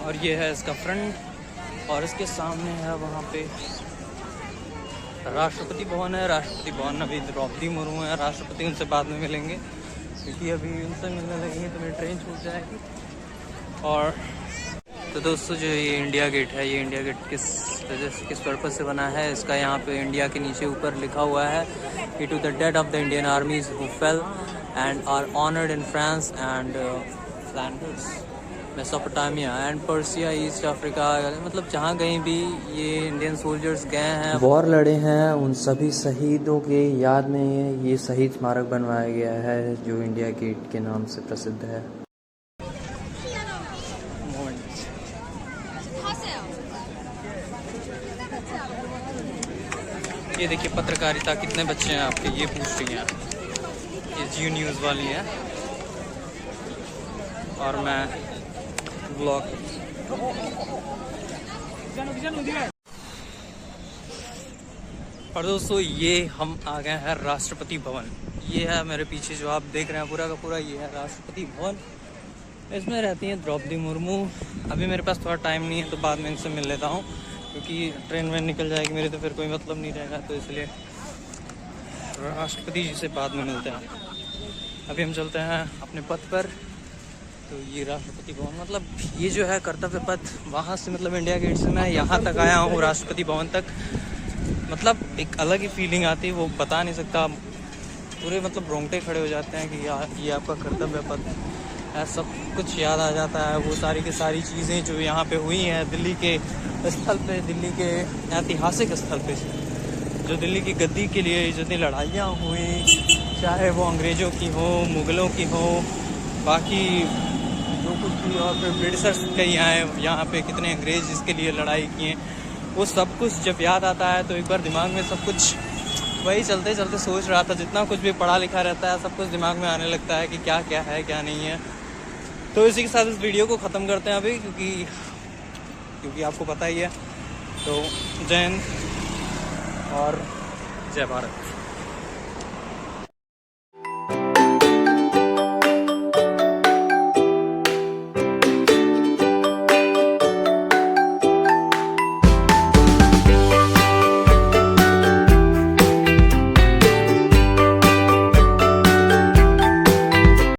और ये है इसका फ्रंट और इसके सामने है वहाँ पे राष्ट्रपति भवन है। राष्ट्रपति भवन अभी द्रौपदी मुर्मू है राष्ट्रपति, उनसे बाद में मिलेंगे क्योंकि अभी उनसे मिलने लगेंगे तो मेरी ट्रेन छूट जाएगी। और तो दोस्तों जो ये इंडिया गेट है, ये इंडिया गेट किस वजह से, किस पर्पज़ से बना है, इसका यहाँ पे इंडिया के नीचे ऊपर लिखा हुआ है कि to the dead of the Indian armies who fell and are honoured in France and Flanders, Mesopotamia and Persia, East Africa, मतलब जहाँ कहीं भी ये इंडियन सोल्जर्स गए हैं, वॉर लड़े हैं, उन सभी शहीदों के याद में ये शहीद स्मारक बनवाया गया है जो इंडिया गेट के नाम से प्रसिद्ध है। ये देखिए पत्रकारिता कितने बच्चे हैं आपके, ये पूछ रही हैं, ये जी न्यूज़ वाली है और मैं ब्लॉग। और दोस्तों ये हम आ गए हैं राष्ट्रपति भवन। ये है मेरे पीछे जो आप देख रहे हैं पूरा का पूरा, ये है राष्ट्रपति भवन। इसमें रहती हैं द्रौपदी मुर्मू। अभी मेरे पास थोड़ा टाइम नहीं है तो बाद में इनसे मिल लेता हूँ क्योंकि ट्रेन में निकल जाएगी मेरी तो फिर कोई मतलब नहीं रहेगा, तो इसलिए राष्ट्रपति जी से बाद में मिलते हैं। अभी हम चलते हैं अपने पथ पर। तो ये राष्ट्रपति भवन, मतलब ये जो है कर्तव्य पथ, वहाँ से मतलब इंडिया गेट से मैं यहाँ तक आया हूँ राष्ट्रपति भवन तक, मतलब एक अलग ही फीलिंग आती है, वो बता नहीं सकता। पूरे मतलब रोंगटे खड़े हो जाते हैं कि यार ये आपका कर्तव्य पथ है, सब कुछ याद आ जाता है। वो सारी की सारी चीज़ें जो यहाँ पे हुई हैं दिल्ली के स्थल पे, दिल्ली के ऐतिहासिक स्थल पे, जो दिल्ली की गद्दी के लिए जितनी लड़ाइयाँ हुई, चाहे वो अंग्रेज़ों की हो, मुग़लों की हो, बाकी जो कुछ भी, और फिर ब्रिटिशर्स कहीं आए यहाँ पे, कितने अंग्रेज़ इसके लिए लड़ाई किए, वो सब कुछ जब याद आता है तो एक बार दिमाग में सब कुछ, वही चलते चलते सोच रहा था, जितना कुछ भी पढ़ा लिखा रहता है सब कुछ दिमाग में आने लगता है कि क्या क्या है क्या नहीं है। तो इसी के साथ इस वीडियो को ख़त्म करते हैं अभी, क्योंकि आपको पता ही है। तो जय हिंद और जय भारत।